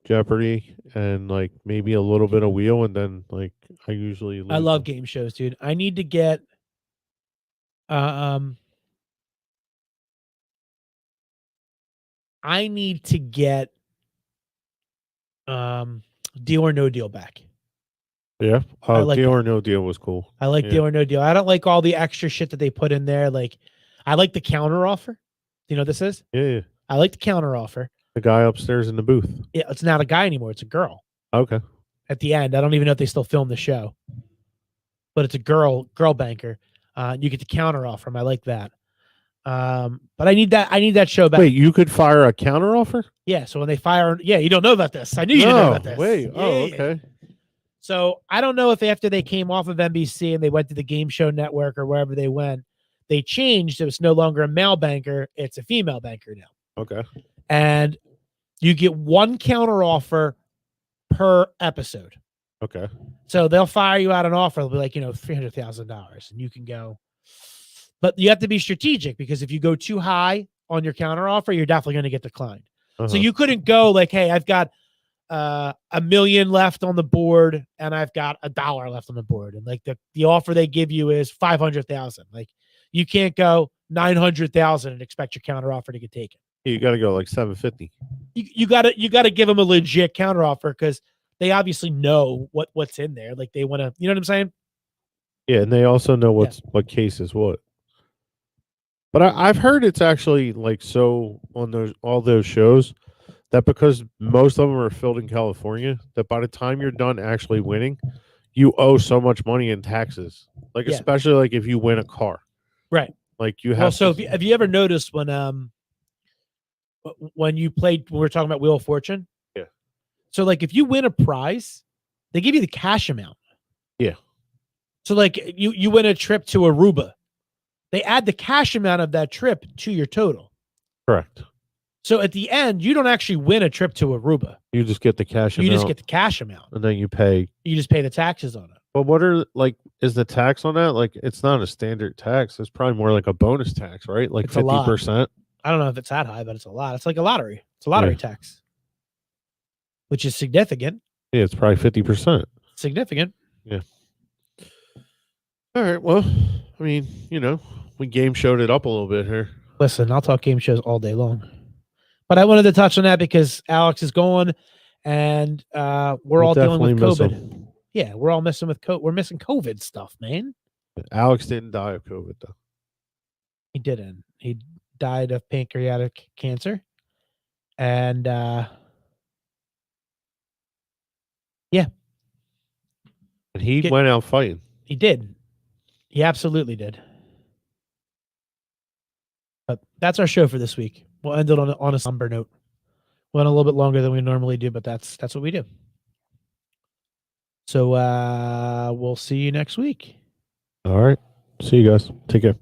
Jeopardy and like maybe a little bit of Wheel, and then like I usually. I love game shows, dude. I need to get. I need to get Deal or No Deal back. Yeah. I like Deal that. or No Deal was cool. I like Yeah. Deal or No Deal. I don't like all the extra shit that they put in there. Like, I like the counter offer. Do you know what this is? Yeah. I like the counter offer. The guy upstairs in the booth. Yeah, it's not a guy anymore. It's a girl. Okay. At the end, I don't even know if they still film the show, but it's a girl banker. You get the counter offer. I like that. But I need that show back. Wait, you could fire a counter offer? Yeah. So when they fire, yeah, you don't know about this. I knew you didn't know about this. Wait. Yeah, Okay. So I don't know if after they came off of NBC and they went to the Game Show Network or wherever they went, they changed. It was no longer a male banker; it's a female banker now. Okay. And you get one counter offer per episode. Okay. So they'll fire you out an offer. They'll be like, $300,000, and you can go. But you have to be strategic, because if you go too high on your counter offer, you're definitely going to get declined. So you couldn't go like, hey, I've got $1 million left on the board and I've got $1 left on the board, and like the offer they give you is 500,000. Like, you can't go 900,000 and expect your counter offer to get taken. You got to go like 750. You got to give them a legit counter offer, because they obviously know what's in there. Like, they want to, you know what I'm saying? Yeah, and they also know what case is what. But I've heard it's actually like so on all those shows that because most of them are filmed in California, that by the time you're done actually winning, you owe so much money in taxes. Like especially like if you win a car, right? Like you have. Well, so have you ever noticed when you played, when we were talking about Wheel of Fortune? Yeah. So like if you win a prize, they give you the cash amount. Yeah. So like you win a trip to Aruba, they add the cash amount of that trip to your total. Correct. So at the end, you don't actually win a trip to Aruba. You just get the cash amount. You just get the cash amount. And then you pay. You just pay the taxes on it. But what are is the tax on that? Like, it's not a standard tax. It's probably more like a bonus tax, right? Like 50%. I don't know if it's that high, but it's a lot. It's like a lottery. It's a lottery tax, which is significant. Yeah, it's probably 50%. Significant. Yeah. All right. Well, I mean, we game showed it up a little bit here. Listen, I'll talk game shows all day long, but I wanted to touch on that because Alex is gone, and we're all dealing with COVID. Yeah, we're all missing with COVID. We're missing COVID stuff, man. Alex didn't die of COVID, though. He didn't. He died of pancreatic cancer, and yeah. And he went out fighting. He did. He absolutely did. But that's our show for this week. We'll end it on a somber note. Went a little bit longer than we normally do, but that's what we do. So we'll see you next week. All right. See you guys. Take care.